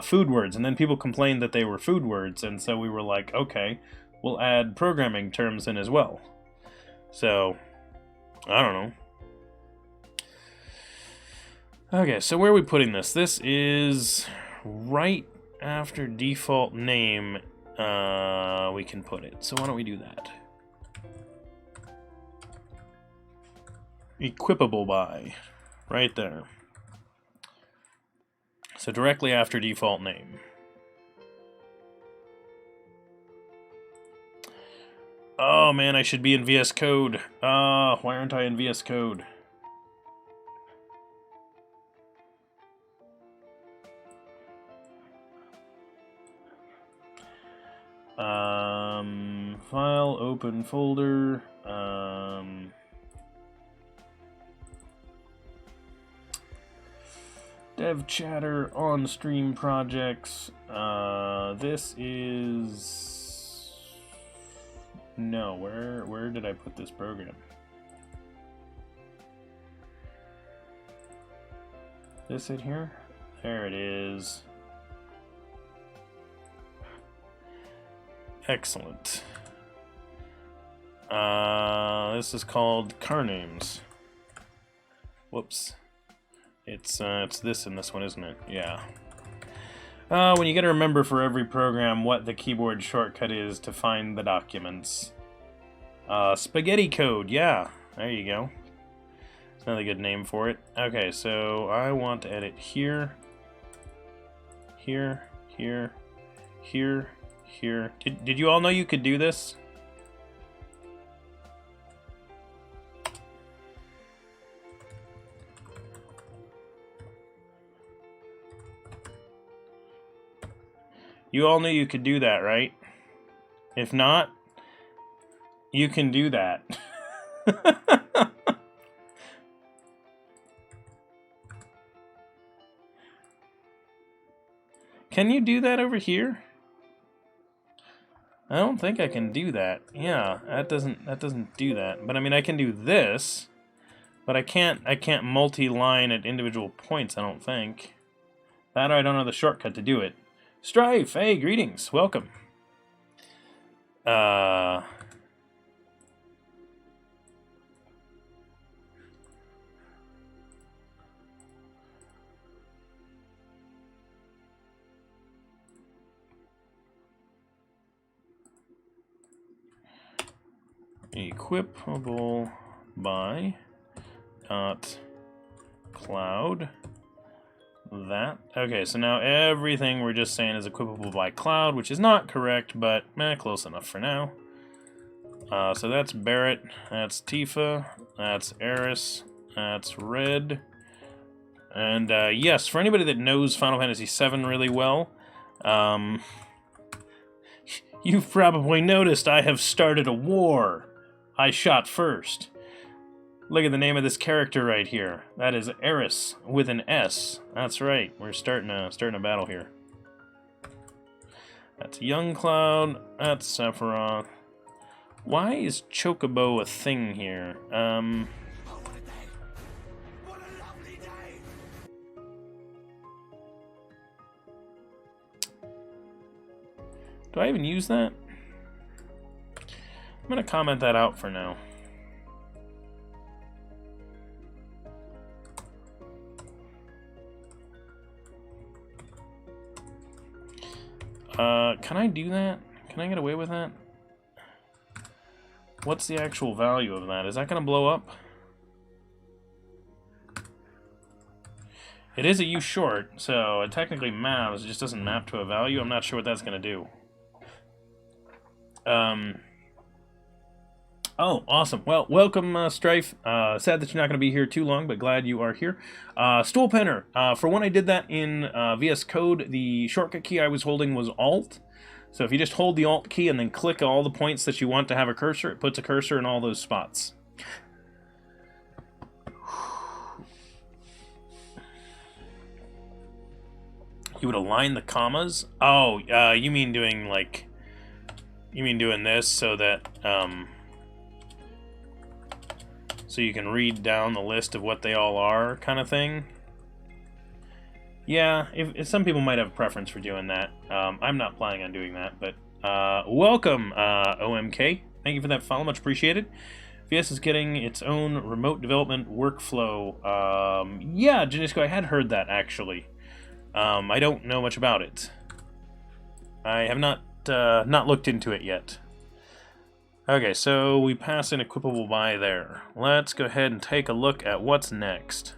food words, and then people complained that they were food words, and so we were like, okay, we'll add programming terms in as well. So, I don't know. Okay, so where are we putting this? This is right after default name. We can put it. So why don't we do that? Equipable by. Right there. So directly after default name. Oh man, I should be in VS Code. Why aren't I in VS Code? File, open folder, DevChatter, on-stream projects, this is... No, where did I put this program? This it here? There it is. Excellent. This is called car names. Whoops. It's this in this one, isn't it? Yeah. When you gotta remember for every program what the keyboard shortcut is to find the documents. Spaghetti code, yeah. There you go. It's another good name for it. Okay, so I want to edit here. Here. Here. Did you all know you could do this? You all knew you could do that, right? If not, you can do that. Can you do that over here? I don't think I can do that. Yeah, that doesn't do that. But I mean, I can do this, but I can't multi-line at individual points, I don't think. That or I don't know the shortcut to do it. Strife, hey, greetings, welcome. Equipable by cloud. That. Okay, so now everything we're just saying is equipable by cloud, which is not correct, but close enough for now. So that's Barrett, that's Tifa, that's Eris, that's Red. And yes, for anybody that knows Final Fantasy VII really well, you've probably noticed I have started a war. I shot first. Look at the name of this character right here. That is Eris with an S. That's right. We're starting a battle here. That's Young Cloud. That's Sephiroth. Why is Chocobo a thing here? Oh, what a day! What a lovely day! Do I even use that? I'm gonna comment that out for now. Can I do that? Can I get away with that? What's the actual value of that? Is that gonna blow up? It is a use short, so it technically maps. It just doesn't map to a value. I'm not sure what that's gonna do. Oh, awesome. Well, welcome, Strife. Sad that you're not going to be here too long, but glad you are here. Stool Penner. For when I did that in VS Code, the shortcut key I was holding was Alt. So if you just hold the Alt key and then click all the points that you want to have a cursor, it puts a cursor in all those spots. You would align the commas? Oh, you mean doing, like... You mean doing this so that, so you can read down the list of what they all are, kind of thing? Yeah, if some people might have a preference for doing that. I'm not planning on doing that, but welcome, OMK. Thank you for that follow, much appreciated. VS is getting its own remote development workflow. Yeah, Janisco, I had heard that, actually. I don't know much about it. I have not looked into it yet. Okay, so we pass an equipable by there. Let's go ahead and take a look at what's next.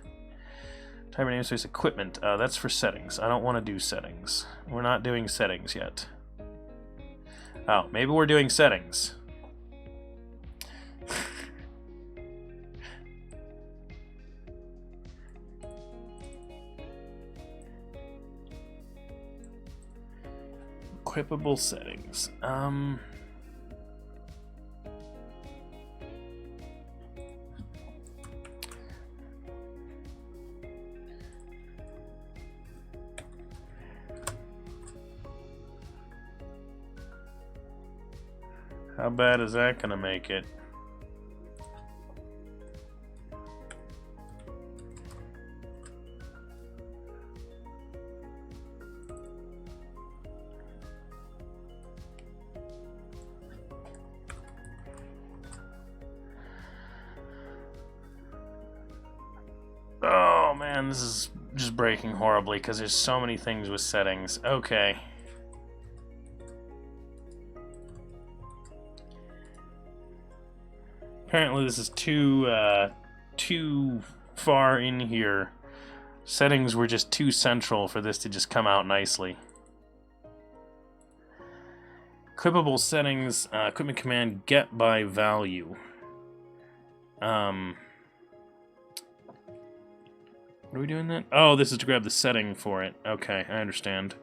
Type of namespace equipment. That's for settings. I don't want to do settings. We're not doing settings yet. Oh, maybe we're doing settings. Equipable settings. How bad is that gonna make it? Oh man, this is just breaking horribly because there's so many things with settings. Okay. Apparently this is too far in here. Settings were just too central for this to just come out nicely. Equipable settings, equipment command get by value. What are we doing that? Oh, this is to grab the setting for it. Okay, I understand.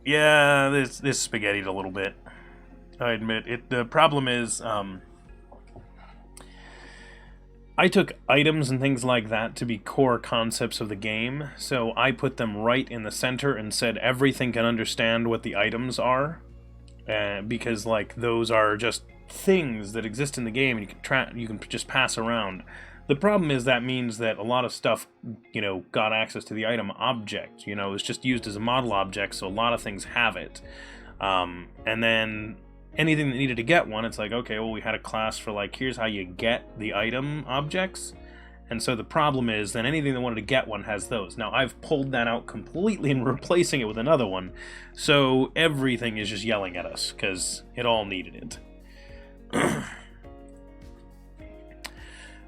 Yeah, this spaghettied a little bit. I admit it. The problem is, I took items and things like that to be core concepts of the game, so I put them right in the center and said everything can understand what the items are, because like those are just things that exist in the game, and you can just pass around. The problem is that means that a lot of stuff, you know, got access to the item object. You know, it's just used as a model object, so a lot of things have it. And then anything that needed to get one, it's like, okay, well, we had a class for, like, here's how you get the item objects. And so the problem is that anything that wanted to get one has those. Now, I've pulled that out completely and replacing it with another one, so everything is just yelling at us, because it all needed it.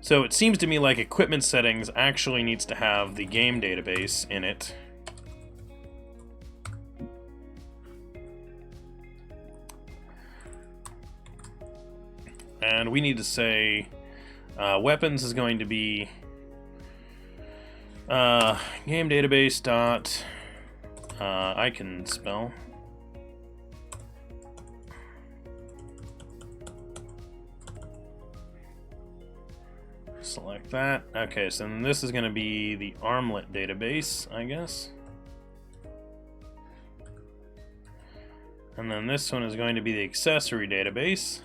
So it seems to me like equipment settings actually needs to have the game database in it. And we need to say weapons is going to be game database dot I can spell. Select that. Okay, so then this is going to be the armlet database, I guess. And then this one is going to be the accessory database.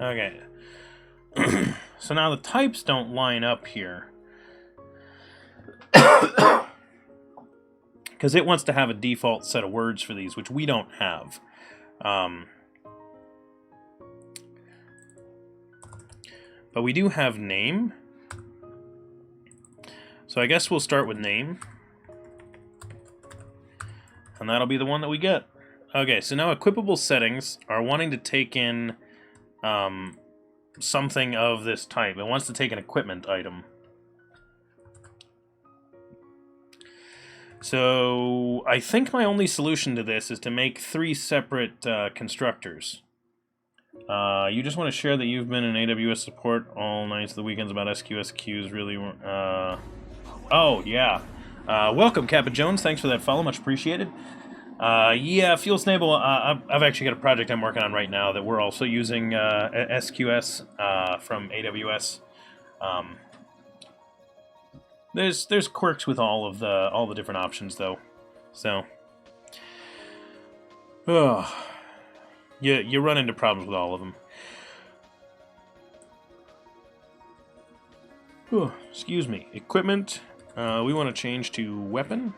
Okay. So now the types don't line up here. Because it wants to have a default set of words for these, which we don't have. But we do have name. So I guess we'll start with name. And that'll be the one that we get. Okay, so now equipable settings are wanting to take in something of this type. It wants to take an equipment item. So I think my only solution to this is to make 3 separate constructors. You just want to share that you've been in AWS support all nights, the weekends about SQSQs really... oh, yeah. Welcome, Kappa Jones. Thanks for that follow. Much appreciated. Yeah, Fuel Snable, I've actually got a project I'm working on right now that we're also using SQS from AWS. There's quirks with all the different options though, so you run into problems with all of them. Excuse me. Equipment. We want to change to weapon.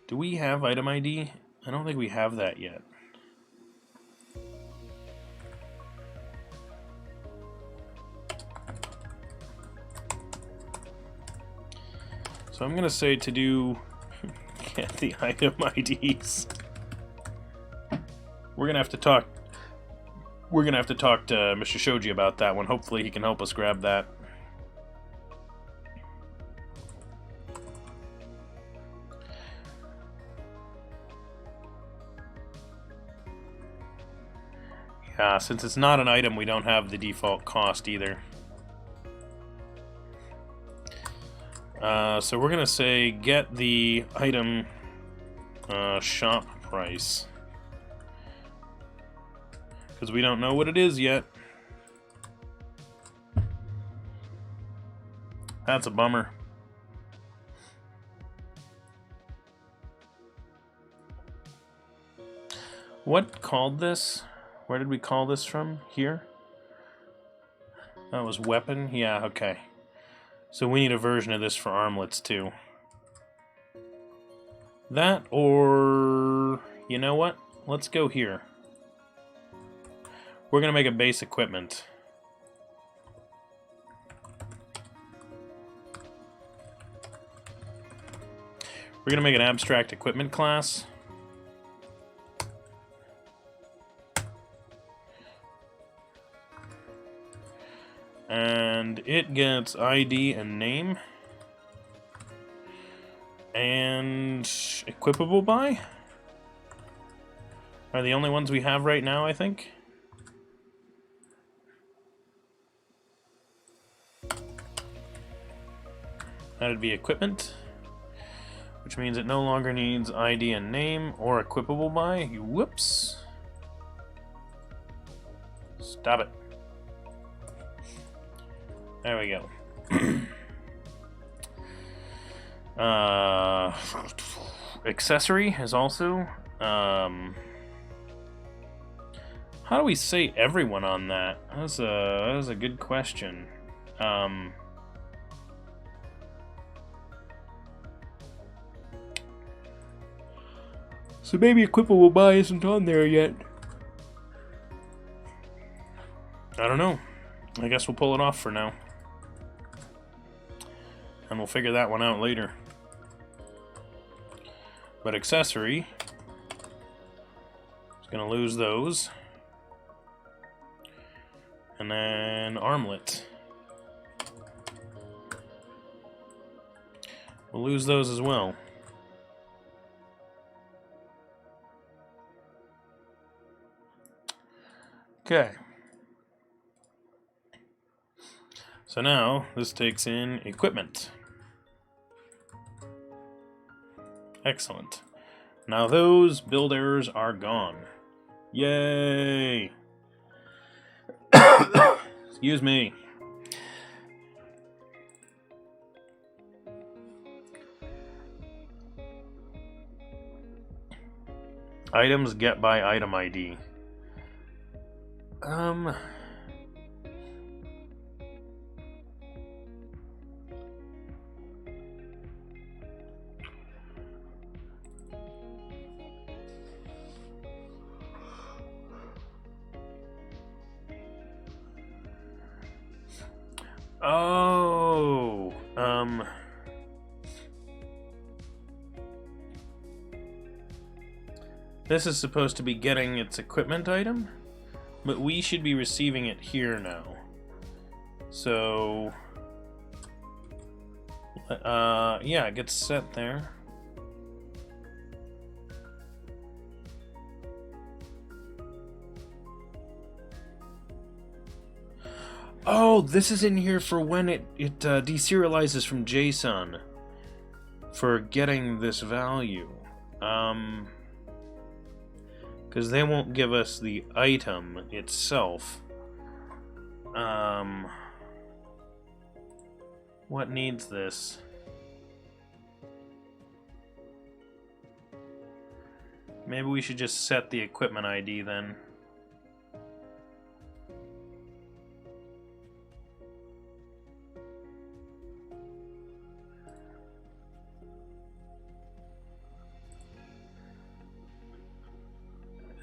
Do we have item ID? I don't think we have that yet. So I'm going to say to do get the item IDs. We're going to have to talk to Mr. Shoji about that one. Hopefully he can help us grab that. Yeah, since it's not an item, we don't have the default cost either. So we're gonna say get the item shop price, because we don't know what it is yet. That's a bummer. What called this? Where did we call this from? Here? That was weapon? Yeah, okay. So we need a version of this for armlets too. That, or... you know what? Let's go here. We're gonna make a base equipment. We're gonna make an abstract equipment class. And it gets ID and name. And equipable by are the only ones we have right now, I think. That'd be equipment, which means it no longer needs ID and name or equipable by. Whoops. Stop it. There we go. Accessory is also... how do we say everyone on that? That was a good question. So maybe equipable by isn't on there yet. I don't know. I guess we'll pull it off for now. And we'll figure that one out later. But accessory is going to lose those. And then armlet. We'll lose those as well. Okay. So now this takes in equipment. Excellent. Now those build errors are gone. Yay! Excuse me. Items get by item ID. This is supposed to be getting its equipment item, but we should be receiving it here now. So, yeah, it gets set there. Oh, this is in here for when it deserializes from JSON for getting this value. Because they won't give us the item itself. What needs this? Maybe we should just set the equipment ID then.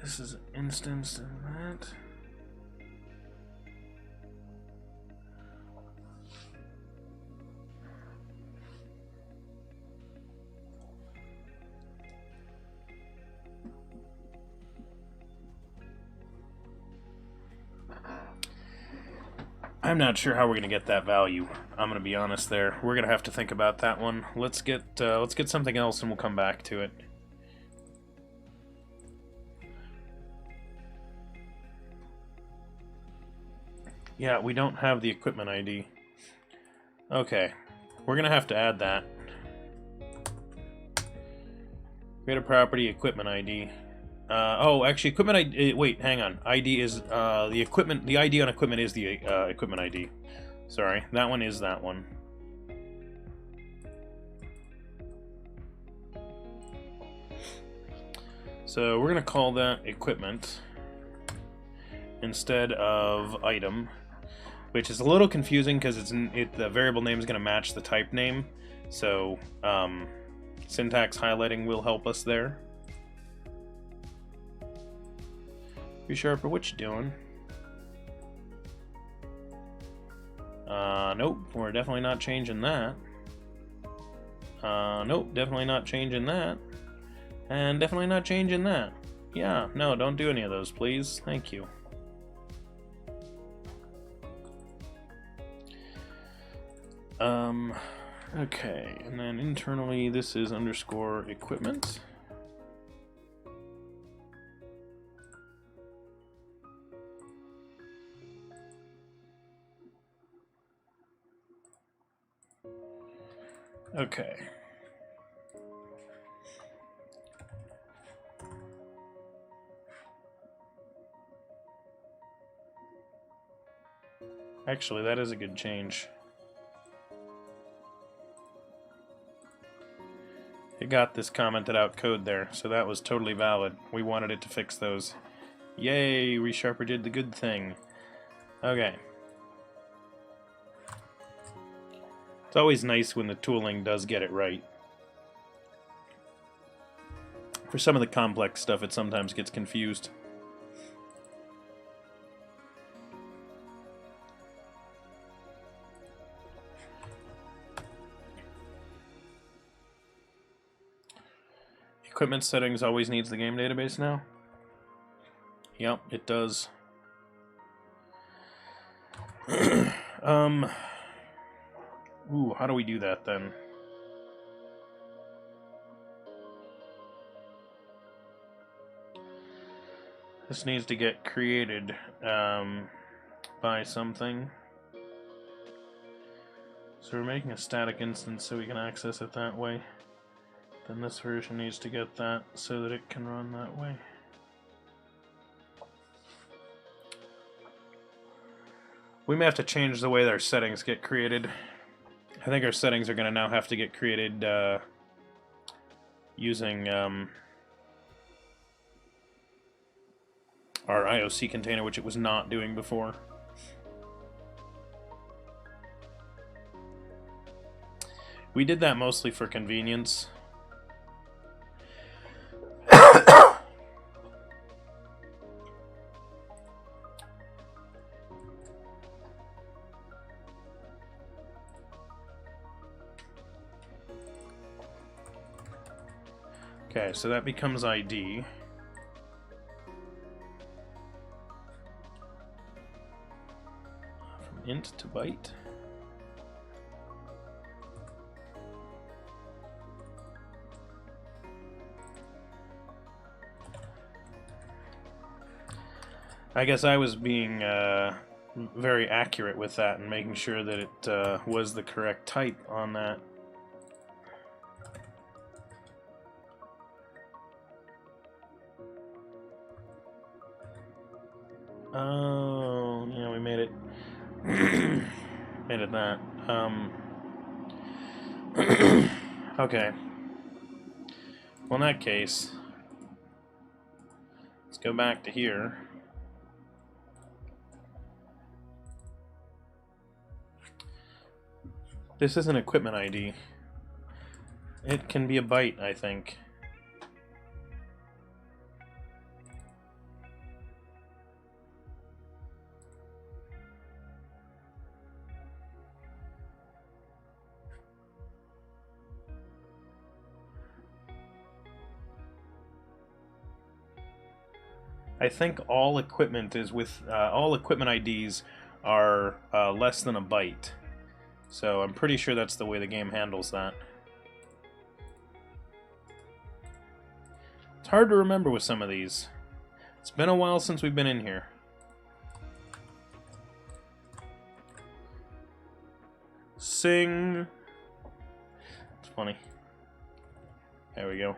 This is an instance of that. I'm not sure how we're gonna get that value. I'm gonna be honest there. We're gonna have to think about that one. Let's get something else and we'll come back to it. Yeah, we don't have the equipment ID. Okay, we're gonna have to add that. Create a property, equipment ID. Oh, actually, equipment ID. Wait, hang on. ID is the equipment. The ID on equipment is the equipment ID. Sorry, that one is that one. So we're gonna call that equipment instead of item, which is a little confusing because the variable name is going to match the type name, so syntax highlighting will help us there. Resharper, what you doing? Nope, we're definitely not changing that. Nope, definitely not changing that. And definitely not changing that. Yeah, no, don't do any of those, please. Thank you. Okay, and then internally this is underscore equipment. Okay. Actually, that is a good change. It got this commented out code there, so that was totally valid. We wanted it to fix those. Yay, Resharper did the good thing. Okay. It's always nice when the tooling does get it right. For some of the complex stuff, it sometimes gets confused. equipment settings always needs the game database now? Yep, it does. Ooh, how do we do that then? This needs to get created by something. So we're making a static instance so we can access it that way. Then this version needs to get that so that it can run that way. We may have to change the way our settings get created. I think our settings are going to now have to get created using our IOC container, which it was not doing before. We did that mostly for convenience. Okay, so that becomes ID. From int to byte. I guess I was being very accurate with that and making sure that it was the correct type on that. Oh, yeah, we made it. Made it that. Okay. Well, in that case, let's go back to here. This is an equipment ID. It can be a byte, I think. I think all equipment is with all equipment IDs are less than a byte. So I'm pretty sure that's the way the game handles that. It's hard to remember with some of these. It's been a while since we've been in here. Sing. It's funny. There we go.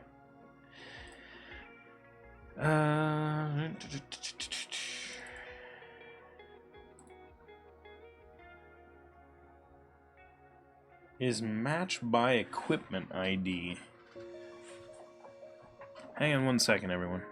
Is match by equipment ID. Hang on one second, everyone.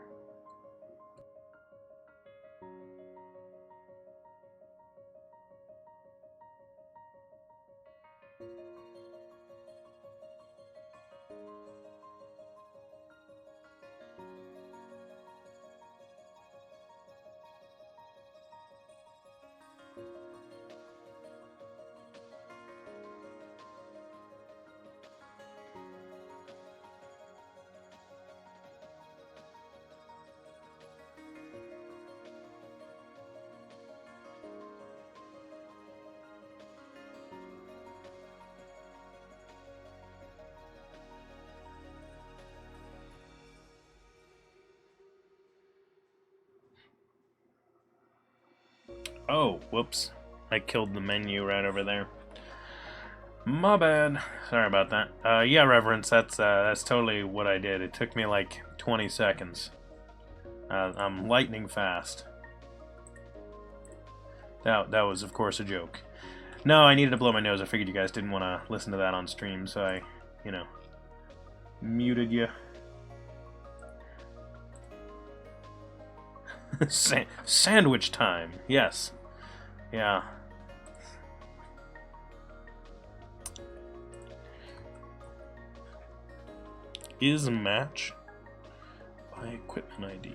Oh, whoops. I killed the menu right over there. My bad. Sorry about that. Yeah, Reverence, that's totally what I did. It took me like 20 seconds. I'm lightning fast. That was, of course, a joke. No, I needed to blow my nose. I figured you guys didn't want to listen to that on stream, so I, muted you. Sandwich time. Yes. Yeah. Is match by equipment ID.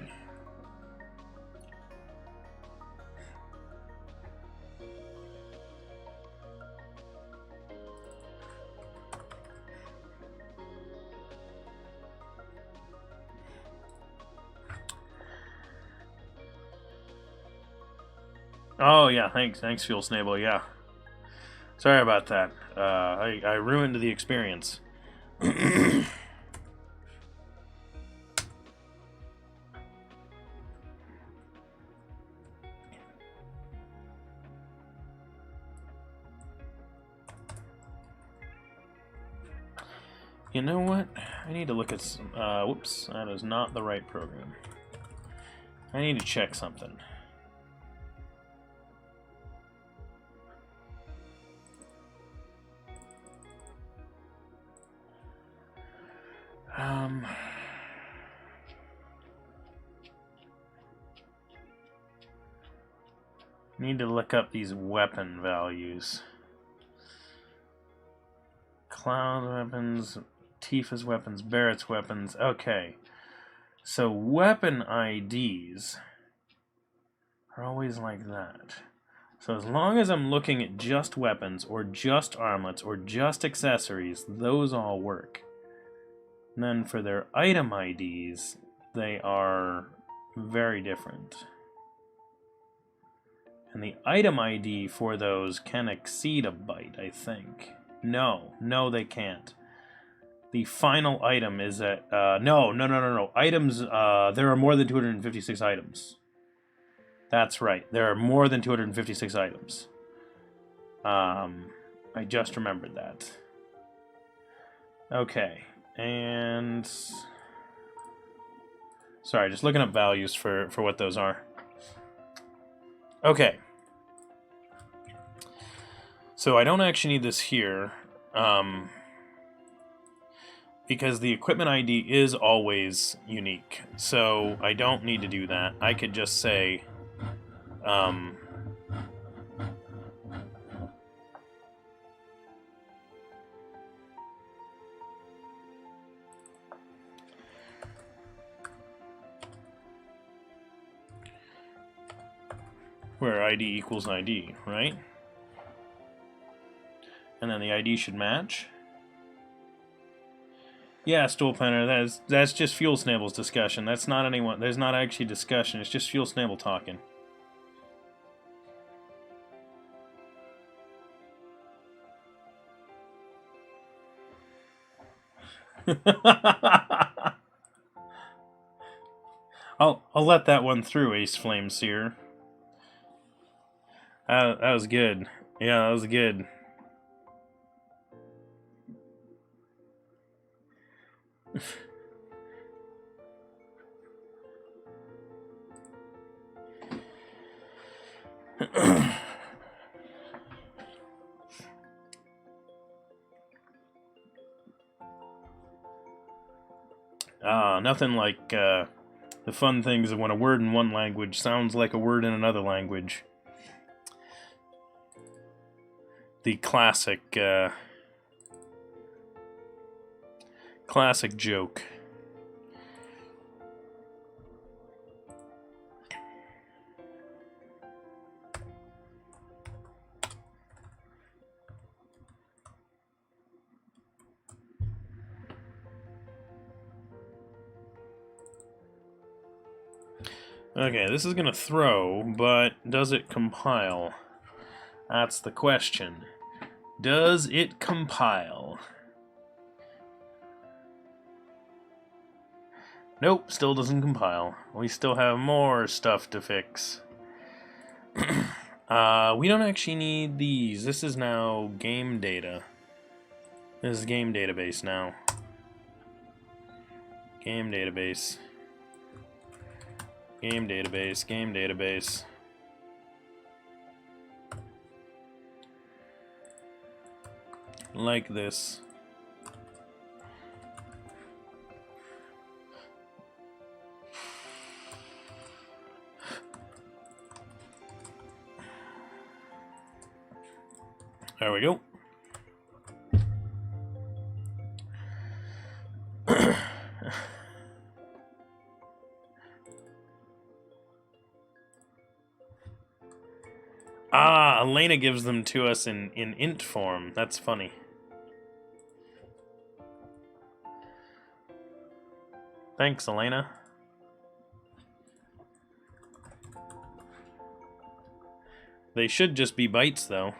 Oh yeah, thanks, Fuel Snable. Yeah, sorry about that. I ruined the experience. You know what? I need to look at some. Whoops, that is not the right program. I need to check something. Need to look up these weapon values. Cloud weapons, Tifa's weapons, Barrett's weapons. Okay. So weapon IDs are always like that. So as long as I'm looking at just weapons, or just armlets, or just accessories, those all work. And then for their item IDs, they are very different. And the item ID for those can exceed a byte, I think. No, they can't. The final item is at... No. Items, there are more than 256 items. That's right. There are more than 256 items. I just remembered that. Okay, and... Sorry, just looking up values for what those are. Okay. So I don't actually need this here, because the equipment ID is always unique. So I don't need to do that. I could just say... where ID equals ID, right? And then the ID should match. Yeah, Stool Planner, that's just Fuel Snable's discussion. That's not anyone. There's not actually discussion. It's just Fuel Snable talking. I'll let that one through, Ace Flame Seer. That was good. Yeah, that was good. Nothing like the fun things of when a word in one language sounds like a word in another language. The classic joke. Okay, this is gonna throw, but does it compile? That's the question. Does it compile? Nope, still doesn't compile. We still have more stuff to fix. We don't actually need these. This is now game data. This is game database now. Game database. Game database. Game database. Like this. There we go. Elena gives them to us in int form. That's funny. Thanks, Elena. They should just be bytes, though.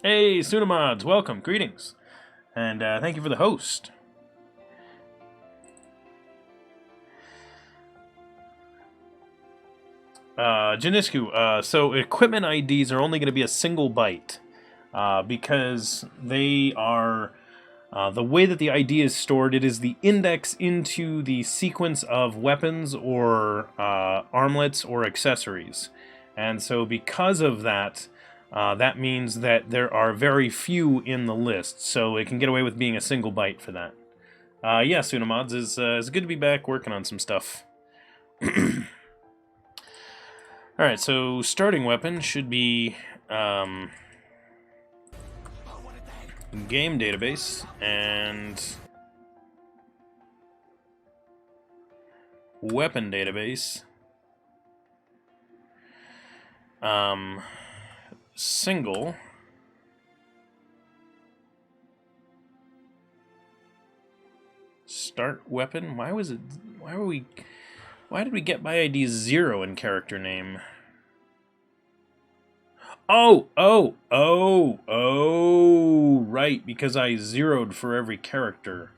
Hey, Sunamods, welcome, greetings, and thank you for the host. Janisku, so equipment IDs are only going to be a single byte because they are the way that the ID is stored. It is the index into the sequence of weapons or armlets or accessories, and so because of that. That means that there are very few in the list, so it can get away with being a single byte for that. Yeah, Sunamods, it's good to be back working on some stuff. Alright, so starting weapon should be game database and weapon database. Single start weapon. Why did we get by ID 0 in character name? Oh, right, because I zeroed for every character.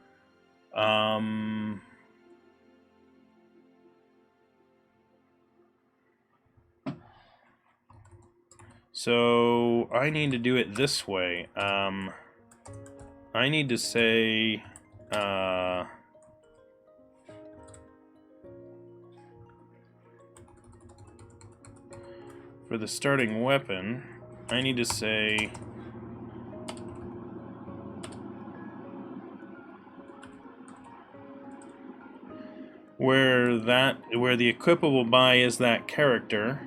So I need to do it this way. I need to say for the starting weapon, I need to say where the equipable by is that character.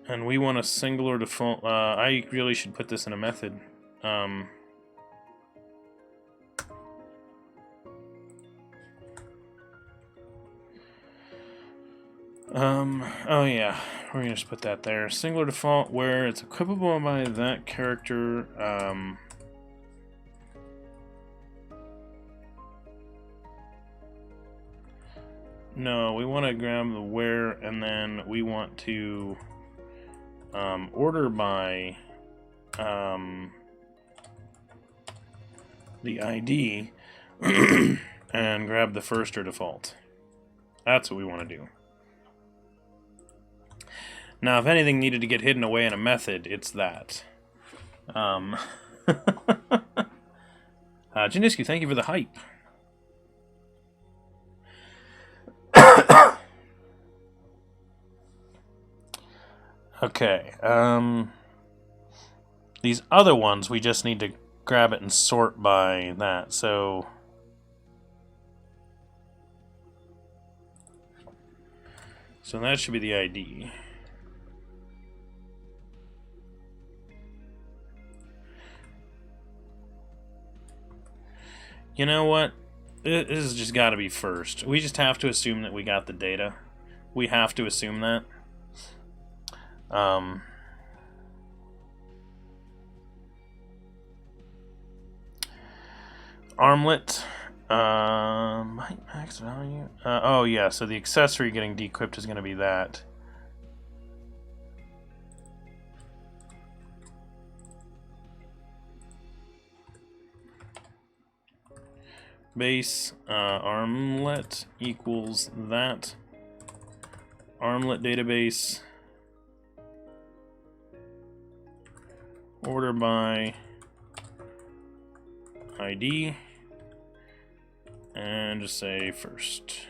And we want a singular default. I really should put this in a method. Oh yeah, we're gonna just put that there. Singular default where it's equipable by that character. No, we want to grab the where, and then we want to order by the ID and grab the first or default. That's what we want to do. Now, if anything needed to get hidden away in a method, it's that. Janisku, thank you for the hype. Okay, these other ones, we just need to grab it and sort by that, so that should be the ID. You know what? This has just got to be first. We just have to assume that we got the data. We have to assume that. Armlet. Max value. Oh yeah, so the accessory getting decrypted is going to be that. Base armlet equals that. Armlet database. Order by ID. And just say first.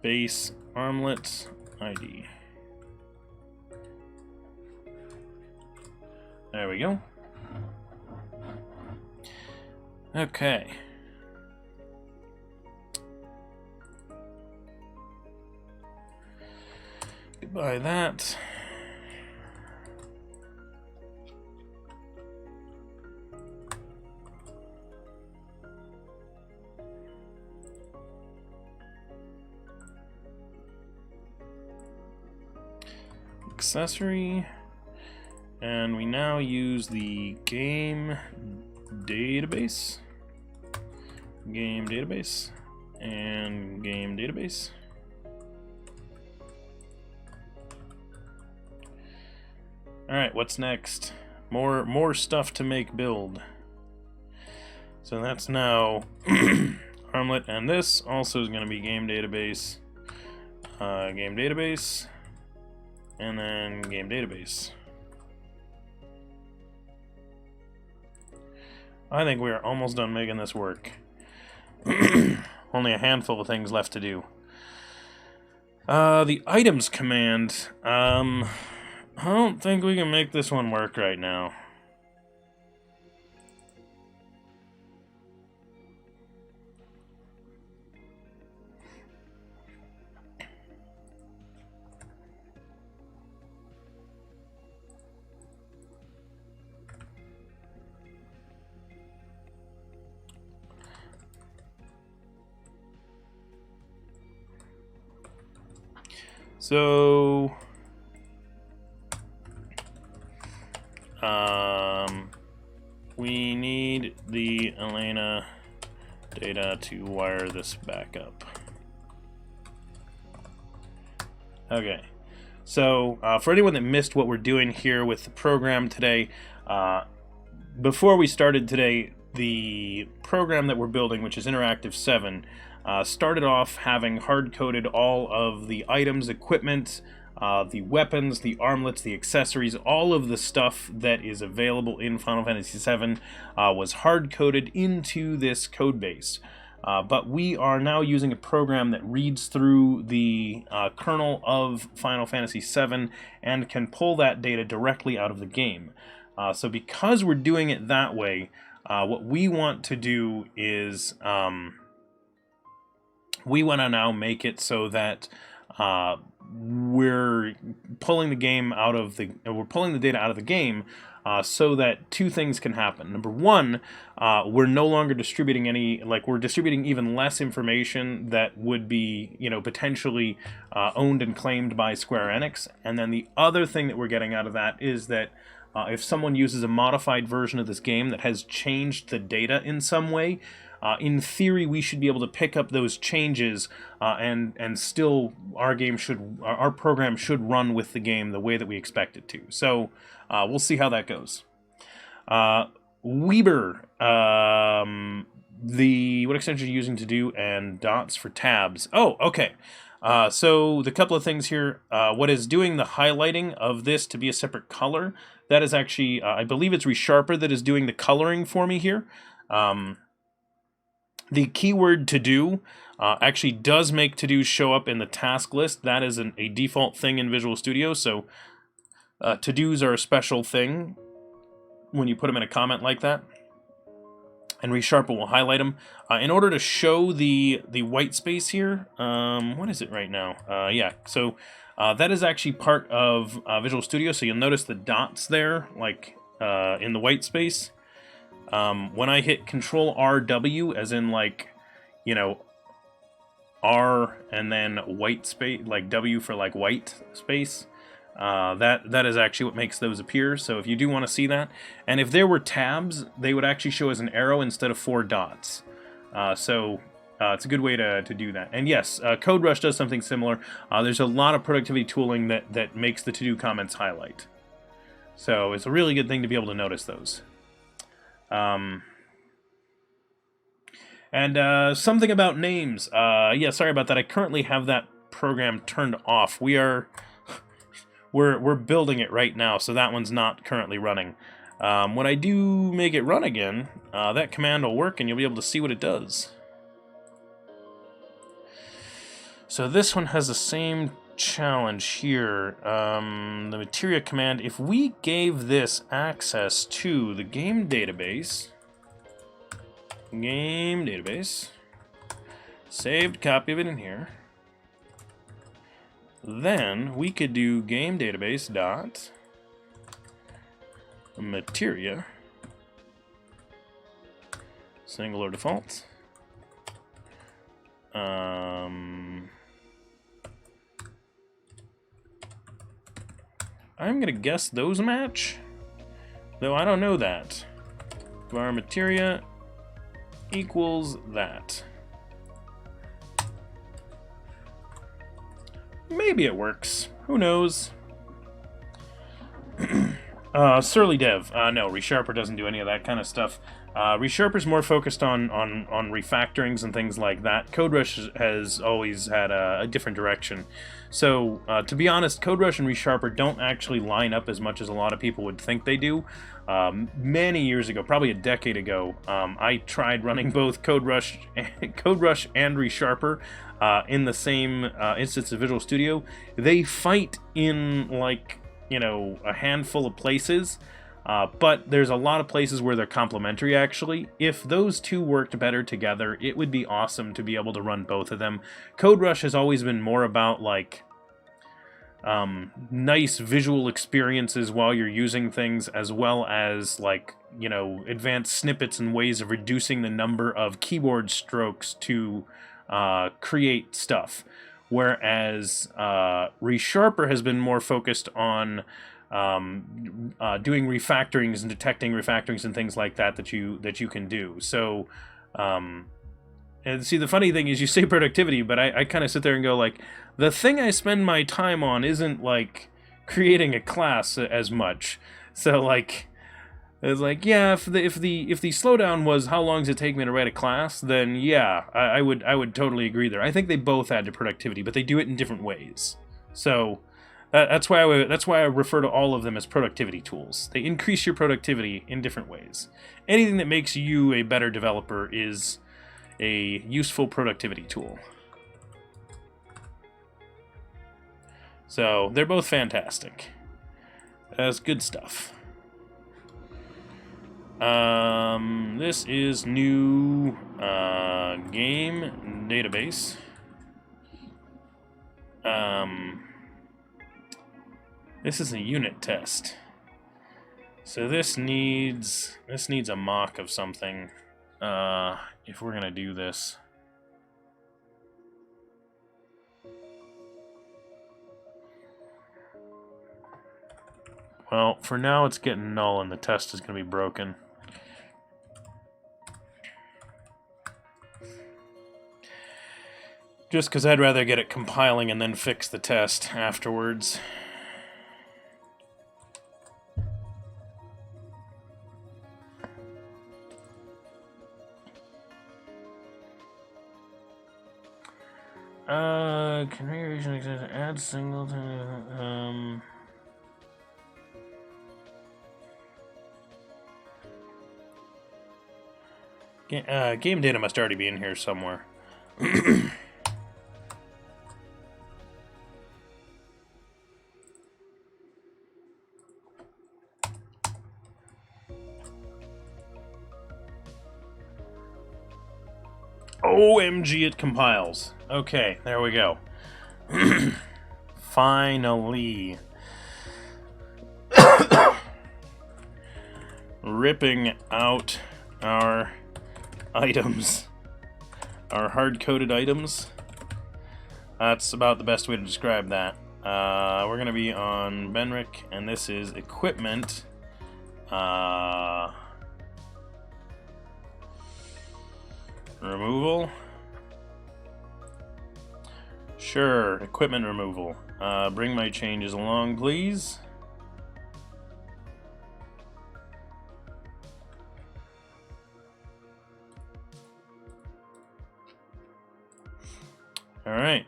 Base armlet ID. There we go. Okay. Goodbye that. Accessory, and we now use the game database, and game database. All right, what's next? More stuff to make build. So that's now armlet, and this also is going to be game database, and then game database. I think we are almost done making this work. Only a handful of things left to do. The items command. I don't think we can make this one work right now. So, we need the Elena data to wire this back up. Okay, so for anyone that missed what we're doing here with the program today, before we started today, the program that we're building, which is Interactive7, started off having hard-coded all of the items, equipment, the weapons, the armlets, the accessories, all of the stuff that is available in Final Fantasy VII was hard-coded into this code base. But we are now using a program that reads through the kernel of Final Fantasy VII and can pull that data directly out of the game. So because we're doing it that way, what we want to do is we want to now make it so that we're pulling the data out of the game, so that two things can happen. Number one, we're no longer distributing we're distributing even less information that would be, potentially owned and claimed by Square Enix. And then the other thing that we're getting out of that is that if someone uses a modified version of this game that has changed the data in some way, in theory, we should be able to pick up those changes, and still our program should run with the game the way that we expect it to. So we'll see how that goes. Weber, what extension are you using to do, and dots for tabs? Oh, okay. So the couple of things here. What is doing the highlighting of this to be a separate color? That is actually, I believe it's ReSharper that is doing the coloring for me here. The keyword to do actually does make to do show up in the task list. That is a default thing in Visual Studio. So to dos are a special thing when you put them in a comment like that. And ReSharper will highlight them. In order to show the white space here, what is it right now? Yeah, so that is actually part of Visual Studio. So you'll notice the dots there, like in the white space. When I hit Control RW, as in R and then white space, like W for like white space, that is actually what makes those appear. So if you do want to see that, and if there were tabs, they would actually show as an arrow instead of 4 dots. So it's a good way to do that. And yes, CodeRush does something similar. There's a lot of productivity tooling that makes the to-do comments highlight. So it's a really good thing to be able to notice those. And something about names. Yeah, sorry about that. I currently have that program turned off. We're building it right now, so that one's not currently running. When I do make it run again, that command will work, and you'll be able to see what it does. So this one has the same challenge here. The Materia Command, if we gave this access to the game database, saved copy of it in here, then we could do game database dot materia singular default. I'm gonna guess those match, though I don't know that. Var materia equals that. Maybe it works. Who knows? Surly Dev. No, ReSharper doesn't do any of that kind of stuff. ReSharper's more focused on refactorings and things like that. CodeRush has always had a different direction. So, to be honest, CodeRush and ReSharper don't actually line up as much as a lot of people would think they do. Many years ago, probably a decade ago, I tried running both CodeRush and ReSharper in the same instance of Visual Studio. They fight in, like, you know, a handful of places, but there's a lot of places where they're complementary, actually. If those two worked better together, it would be awesome to be able to run both of them. CodeRush has always been more about, like, nice visual experiences while you're using things, as well as, like, you know, advanced snippets and ways of reducing the number of keyboard strokes to create stuff. Whereas ReSharper has been more focused on doing refactorings and detecting refactorings and things like that that you can do. So, and see, the funny thing is, you say productivity, but I kind of sit there and go, like, the thing I spend my time on isn't, like, creating a class as much. So, like, it's like, yeah, if the slowdown was how long does it take me to write a class, then yeah, I would totally agree there. I think they both add to productivity, but they do it in different ways. So that's why I refer to all of them as productivity tools. They increase your productivity in different ways. Anything that makes you a better developer is a useful productivity tool. So they're both fantastic. That's good stuff. This is new game database. This is a unit test. So this needs a mock of something. If we're gonna do this. Well, for now it's getting null and the test is gonna be broken. Just because I'd rather get it compiling and then fix the test afterwards. Configuration add singleton. Game data must already be in here somewhere. OMG, it compiles. Okay, there we go. Finally. Ripping out our items. Our hard-coded items. That's about the best way to describe that. We're going to be on Benric, and this is equipment. Removal. Sure, equipment removal. Bring my changes along, please. Alright.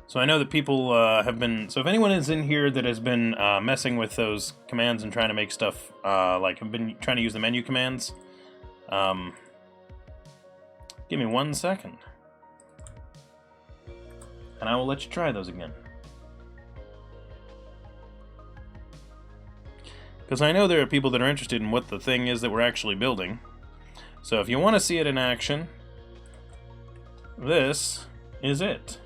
So I know that people have been... So if anyone is in here that has been messing with those commands and trying to make stuff, like have been trying to use the menu commands, give me 1 second. And I will let you try those again. Because I know there are people that are interested in what the thing is that we're actually building. So if you want to see it in action, this is it.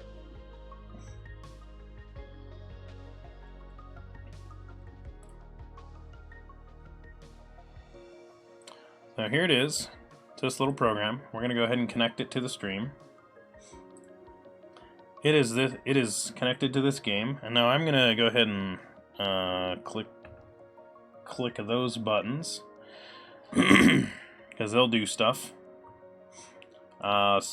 So here it is. It's this little program. We're going to go ahead and connect it to the stream. It is connected to this game, and now I'm going to go ahead and click those buttons because they'll do stuff. Alright,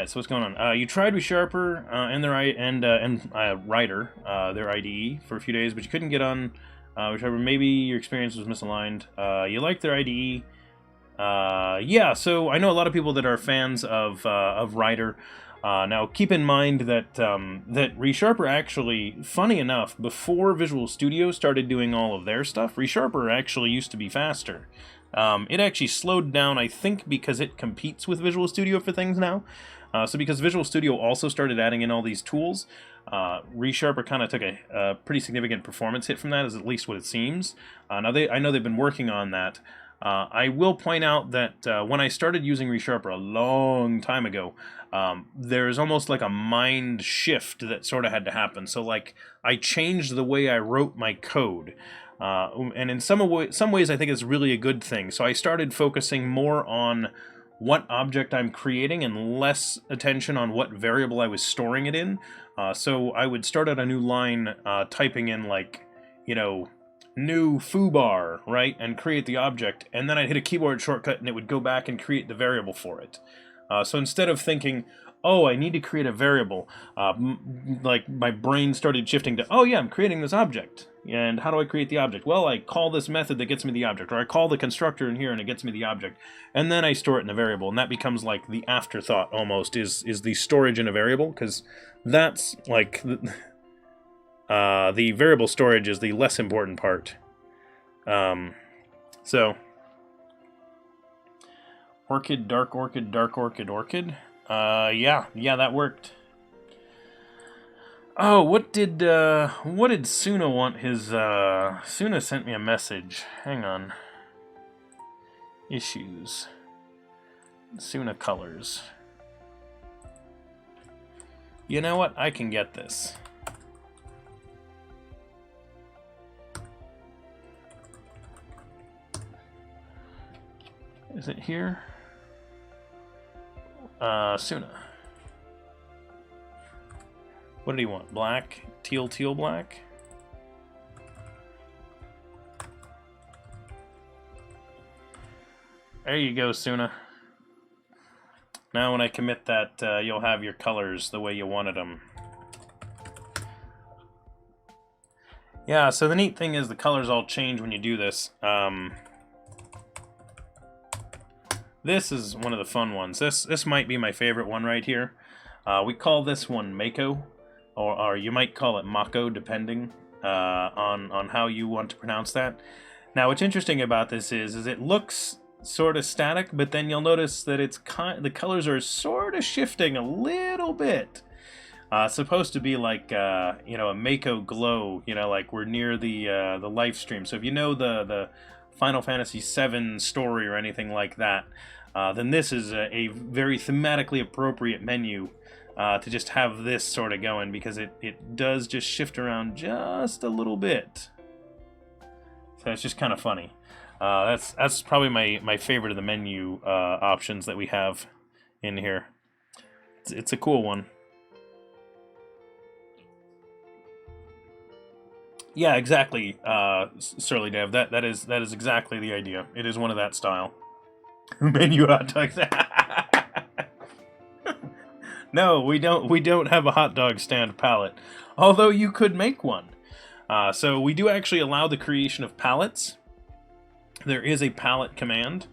so what's going on? You tried ReSharper and Writer, their IDE, for a few days, but you couldn't get on ReSharper. Maybe your experience was misaligned. You like their IDE. Yeah, so I know a lot of people that are fans of Writer. Now, keep in mind that that ReSharper actually, funny enough, before Visual Studio started doing all of their stuff, ReSharper actually used to be faster. It actually slowed down, I think, because it competes with Visual Studio for things now. So because Visual Studio also started adding in all these tools, ReSharper kind of took a pretty significant performance hit from that, is at least what it seems. Now, I know they've been working on that. I will point out that when I started using ReSharper a long time ago, there's almost like a mind shift that sort of had to happen. So, like, I changed the way I wrote my code. And in some ways, I think it's really a good thing. So I started focusing more on what object I'm creating and less attention on what variable I was storing it in. So I would start out a new line typing in, like, you know, new foobar, right, and create the object, and then I'd hit a keyboard shortcut and it would go back and create the variable for it. So instead of thinking, oh, I need to create a variable, like my brain started shifting to, oh yeah, I'm creating this object. And how do I create the object? Well, I call this method that gets me the object, or I call the constructor in here and it gets me the object. And then I store it in a variable, and that becomes like the afterthought almost, is the storage in a variable, because that's like the variable storage is the less important part. So Orchid, Dark Orchid, Dark Orchid, Orchid. Yeah, that worked. Oh, what did Suna want his, Suna sent me a message. Hang on. Issues. Suna colors. You know what? I can get this. Is it here? Suna. What did he want? Black? Teal black? There you go, Suna. Now when I commit that, you'll have your colors the way you wanted them. Yeah, so the neat thing is the colors all change when you do this. This is one of the fun ones. This might be my favorite one right here. We call this one Mako, or you might call it Mako, depending on how you want to pronounce that. Now, what's interesting about this is it looks sort of static, but then you'll notice that the colors are sort of shifting a little bit. It's supposed to be like a Mako glow, like we're near the live stream. So if you know the Final Fantasy VII story or anything like that, then this is a very thematically appropriate menu to just have this sort of going, because it does just shift around just a little bit. So it's just kind of funny. That's probably my favorite of the menu options that we have in here. It's a cool one. Yeah, exactly, Surly Dev. That is exactly the idea. It is one of that style. Menu hot dogs. No, we don't have a hot dog stand palette. Although you could make one. So we do actually allow the creation of palettes. There is a palette command.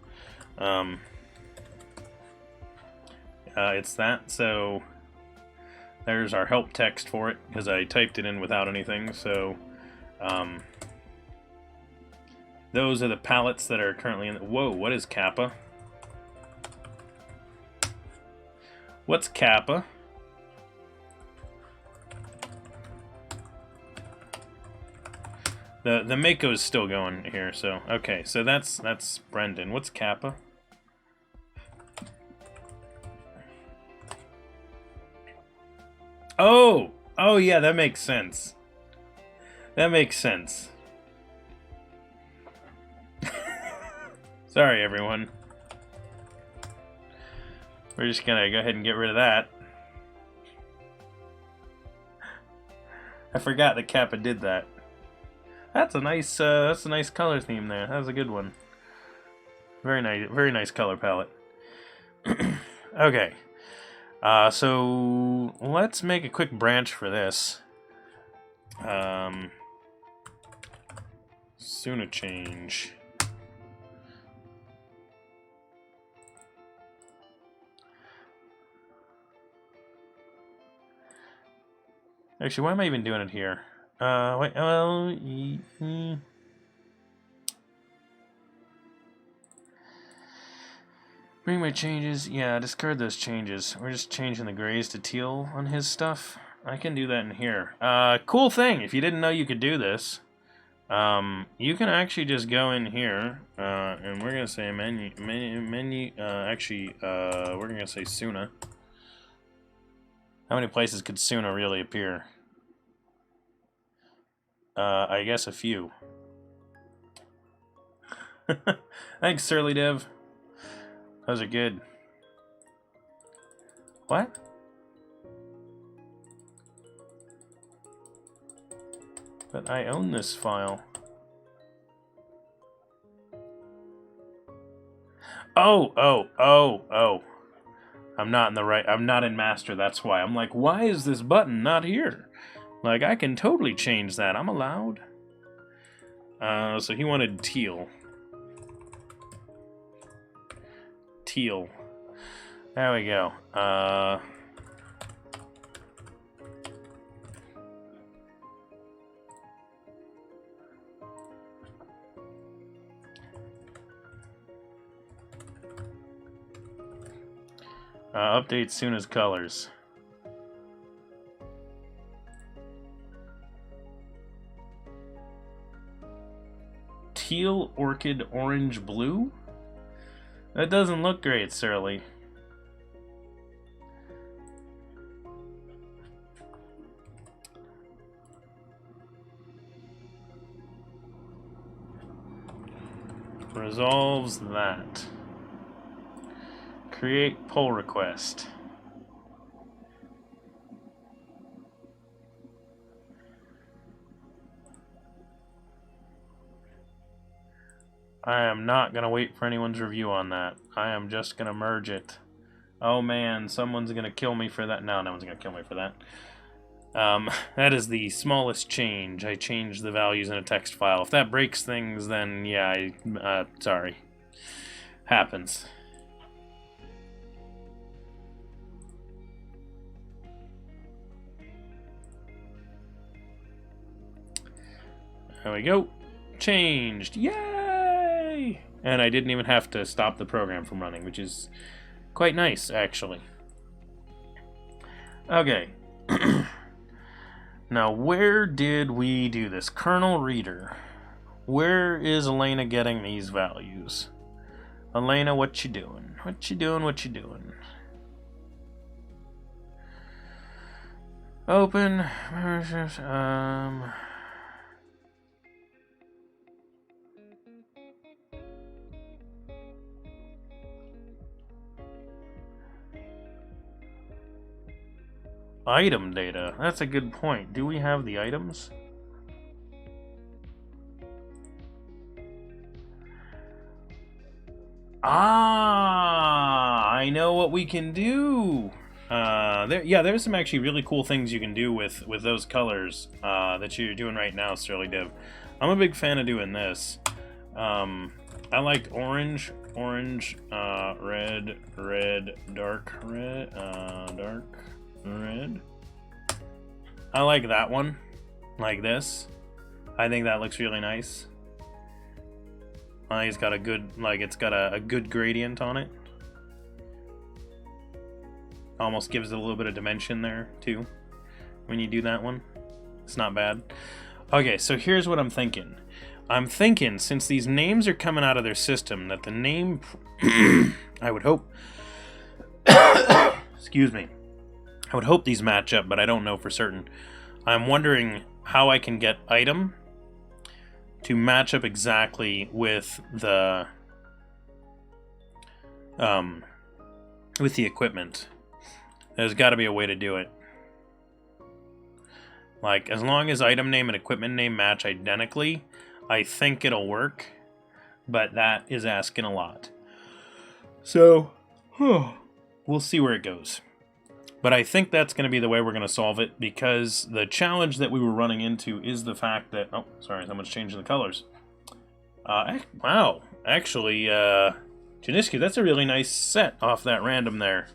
It's that. So there's our help text for it, because I typed it in without anything. So those are the palettes that are currently in. Whoa, what is Kappa? What's Kappa? The Mako is still going here, so okay, so that's Brendan. What's Kappa? Oh! Oh, yeah, that makes sense. That makes sense. Sorry, everyone. We're just gonna go ahead and get rid of that. I forgot that Kappa did that. That's a nice color theme there. That was a good one. Very nice color palette. Okay. So let's make a quick branch for this. Suna change. Actually, why am I even doing it here? Wait, well... Bring my changes. Yeah, discard those changes. We're just changing the grays to teal on his stuff. I can do that in here. Cool thing, if you didn't know you could do this, you can actually just go in here, and we're going to say menu, we're going to say Suna. How many places could Suna really appear? I guess a few. Thanks, Surly Dev. Those are good. What? But I own this file. Oh. I'm not in master, that's why. I'm like, why is this button not here? Like, I can totally change that. I'm allowed. So he wanted teal. Teal. There we go. Update soon as colors. Teal, orchid, orange, blue? That doesn't look great, Surly. Resolves that. Create pull request. I am not going to wait for anyone's review on that. I am just going to merge it. Oh man, someone's going to kill me for that. No, no one's going to kill me for that. That is the smallest change. I changed the values in a text file. If that breaks things, then yeah, sorry. Happens. There we go. Changed. Yay! And I didn't even have to stop the program from running, which is quite nice, actually. Okay. Now, where did we do this? Kernel reader. Where is Elena getting these values? Elena, what you doing? What you doing? What you doing? Open. Item data. That's a good point. Do we have the items? Ah, I know what we can do. There's some actually really cool things you can do with those colors that you're doing right now, Surly Dev. I'm a big fan of doing this. I like orange, red, dark red, dark red. I like that one, like this. I think that looks really nice. I think it's got a good, it's got a good gradient on it. Almost gives it a little bit of dimension there too when you do that one. It's not bad. Okay, so here's what I'm thinking. I'm thinking, since these names are coming out of their system, that the name I would hope excuse me. I would hope these match up, but I don't know for certain. I'm wondering how I can get item to match up exactly with the equipment. There's got to be a way to do it. Like, as long as item name and equipment name match identically, I think it'll work, but that is asking a lot. So, we'll see where it goes. But I think that's going to be the way we're going to solve it, because the challenge that we were running into is the fact that... Oh, sorry, someone's changing the colors. Wow, actually, Janiski, that's a really nice set off that random there.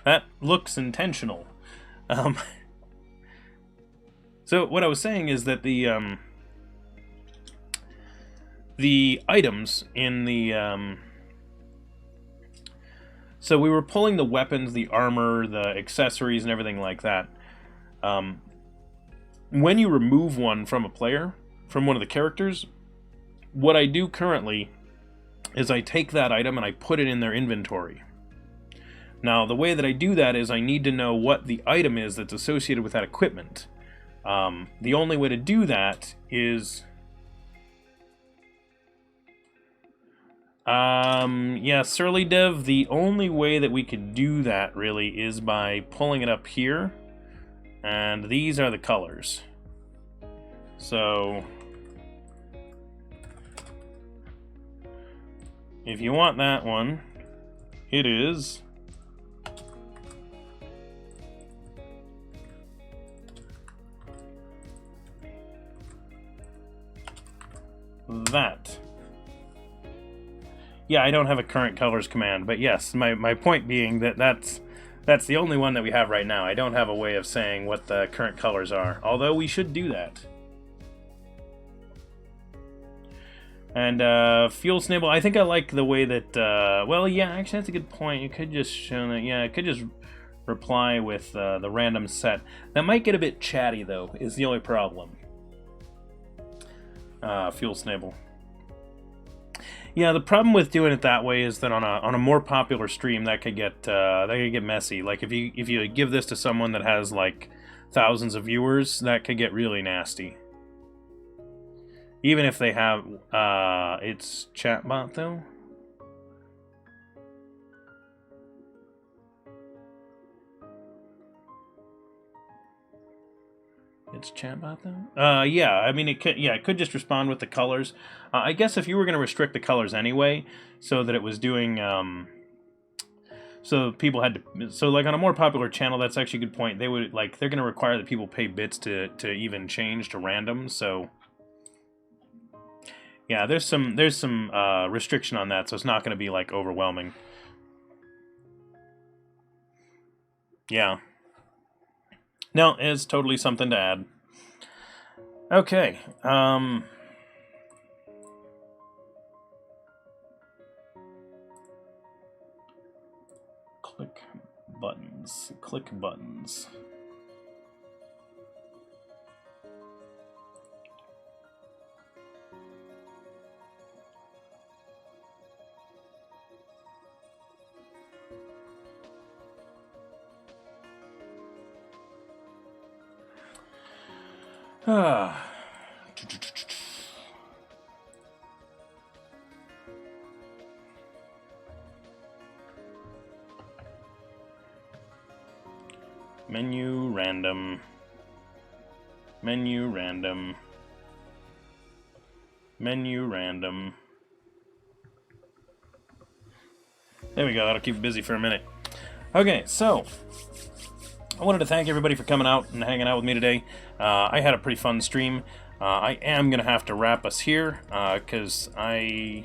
That looks intentional. So what I was saying is that the items in the... So we were pulling the weapons, the armor, the accessories, and everything like that. When you remove one from a player, from one of the characters, what I do currently is I take that item and I put it in their inventory. Now, the way that I do that is I need to know what the item is that's associated with that equipment. The only way to do that is... yeah, Surly Dev, the only way that we could do that, really, is by pulling it up here. And these are the colors. So... if you want that one, it is... that. Yeah, I don't have a current colors command, but yes, my point being that that's the only one that we have right now. I don't have a way of saying what the current colors are, although we should do that. And Fuel Snibble, I think I like the way that, well, yeah, actually that's a good point. You could just show that, yeah, it could just reply with the random set. That might get a bit chatty, though, is the only problem. Fuel Snibble. Yeah, the problem with doing it that way is that on a more popular stream that could get messy. Like if you give this to someone that has like thousands of viewers, that could get really nasty. Even if they have it's chatbot though. It's chatbot though? Yeah, I mean it could just respond with the colors. I guess if you were going to restrict the colors anyway, so that it was doing so people had to, so like on a more popular channel, that's actually a good point. They would like they're going to require that people pay bits to even change to random, so yeah, there's some restriction on that, so it's not going to be like overwhelming. Yeah. No, it's totally something to add. Okay, click buttons. Click buttons. Menu random. Menu random. Menu random. There we go, that'll keep it busy for a minute. Okay, so I wanted to thank everybody for coming out and hanging out with me today. I had a pretty fun stream. I am going to have to wrap us here, because I,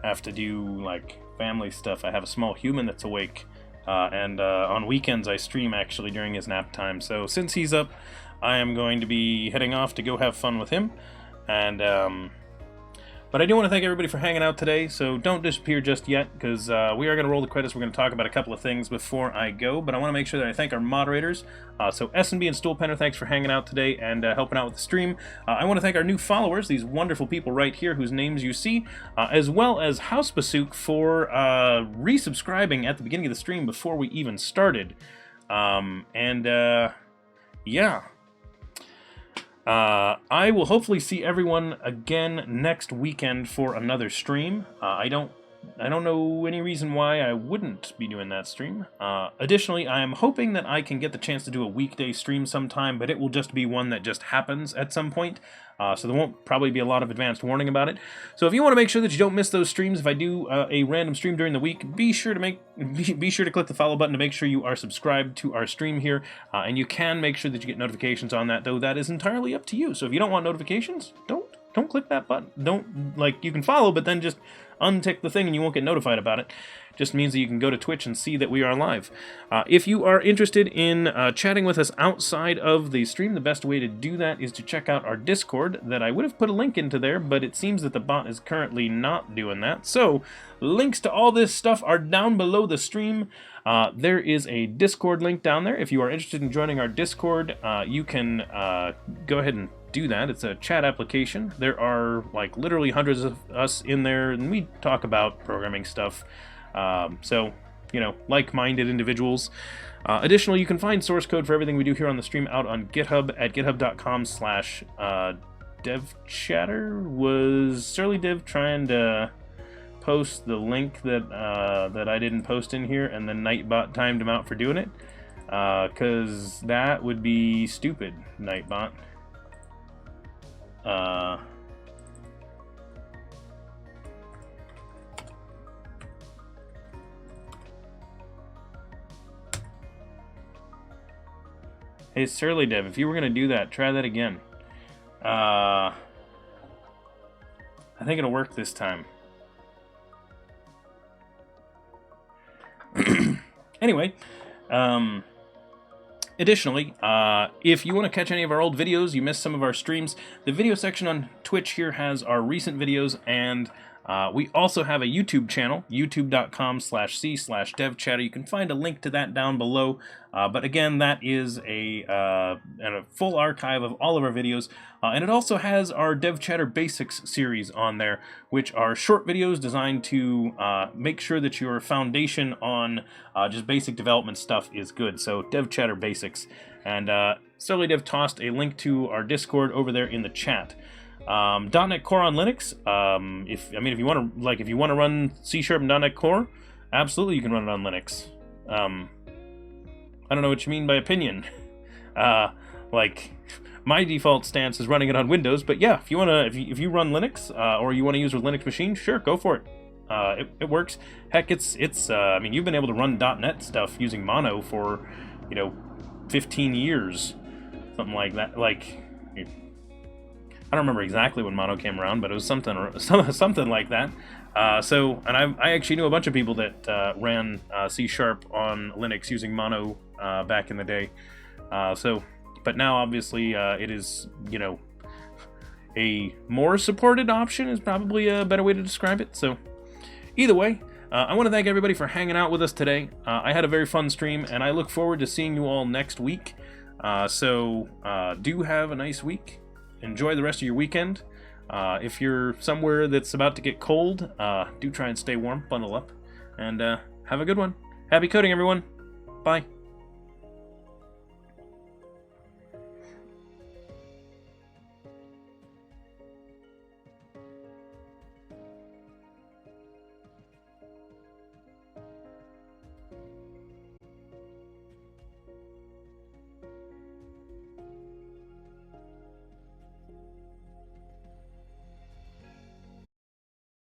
have to do, like, family stuff. I have a small human that's awake, and on weekends I stream, actually, during his nap time. So since he's up, I am going to be heading off to go have fun with him. And, but I do want to thank everybody for hanging out today, so don't disappear just yet, because we are going to roll the credits. We're going to talk about a couple of things before I go, but I want to make sure that I thank our moderators. So S&B and Stoolpenner, thanks for hanging out today and helping out with the stream. I want to thank our new followers, these wonderful people right here whose names you see, as well as House Basuk for resubscribing at the beginning of the stream before we even started. Yeah. I will hopefully see everyone again next weekend for another stream. I don't know any reason why I wouldn't be doing that stream. Additionally, I am hoping that I can get the chance to do a weekday stream sometime, but it will just be one that just happens at some point. So there won't probably be a lot of advanced warning about it. So if you want to make sure that you don't miss those streams, if I do a random stream during the week, be sure to click the follow button to make sure you are subscribed to our stream here, and you can make sure that you get notifications on that, though that is entirely up to you. So if you don't want notifications, don't click that button. You can follow, but then just untick the thing and you won't get notified about it. Just means that you can go to Twitch and see that we are live. If you are interested in chatting with us outside of the stream, the best way to do that is to check out our Discord that I would have put a link into there, but it seems that the bot is currently not doing that. So links to all this stuff are down below the stream. There is a Discord link down there. If you are interested in joining our Discord, you can go ahead and do that. It's a chat application. There are like literally hundreds of us in there, and we talk about programming stuff. So, you know, like-minded individuals. Additionally, you can find source code for everything we do here on the stream out on GitHub at github.com/DevChatter. Was SurlyDev trying to post the link that I didn't post in here, and then Nightbot timed him out for doing it? Because that would be stupid, Nightbot. Hey, SurlyDev, if you were going to do that, try that again. I think it'll work this time. Anyway, additionally, if you want to catch any of our old videos, you missed some of our streams, the video section on Twitch here has our recent videos, and we also have a YouTube channel, youtube.com/c/devchatter. You can find a link to that down below. But again, that is a full archive of all of our videos. And it also has our DevChatter Basics series on there, which are short videos designed to make sure that your foundation on just basic development stuff is good. So DevChatter Basics. And SurlyDev tossed a link to our Discord over there in the chat. .NET Core on Linux. If you want to run C# and .NET Core, absolutely you can run it on Linux. I don't know what you mean by opinion. My default stance is running it on Windows, but yeah, if you run Linux or you want to use a Linux machine, sure, go for it. It works. Heck, it's you've been able to run .NET stuff using Mono for 15 years, something like that. I don't remember exactly when Mono came around, but it was something like that. And I actually knew a bunch of people that ran C# on Linux using Mono back in the day. But now obviously it is, a more supported option is probably a better way to describe it. So either way, I want to thank everybody for hanging out with us today. I had a very fun stream, and I look forward to seeing you all next week. Do have a nice week. Enjoy the rest of your weekend. If you're somewhere that's about to get cold, do try and stay warm, bundle up, and have a good one. Happy coding, everyone. Bye.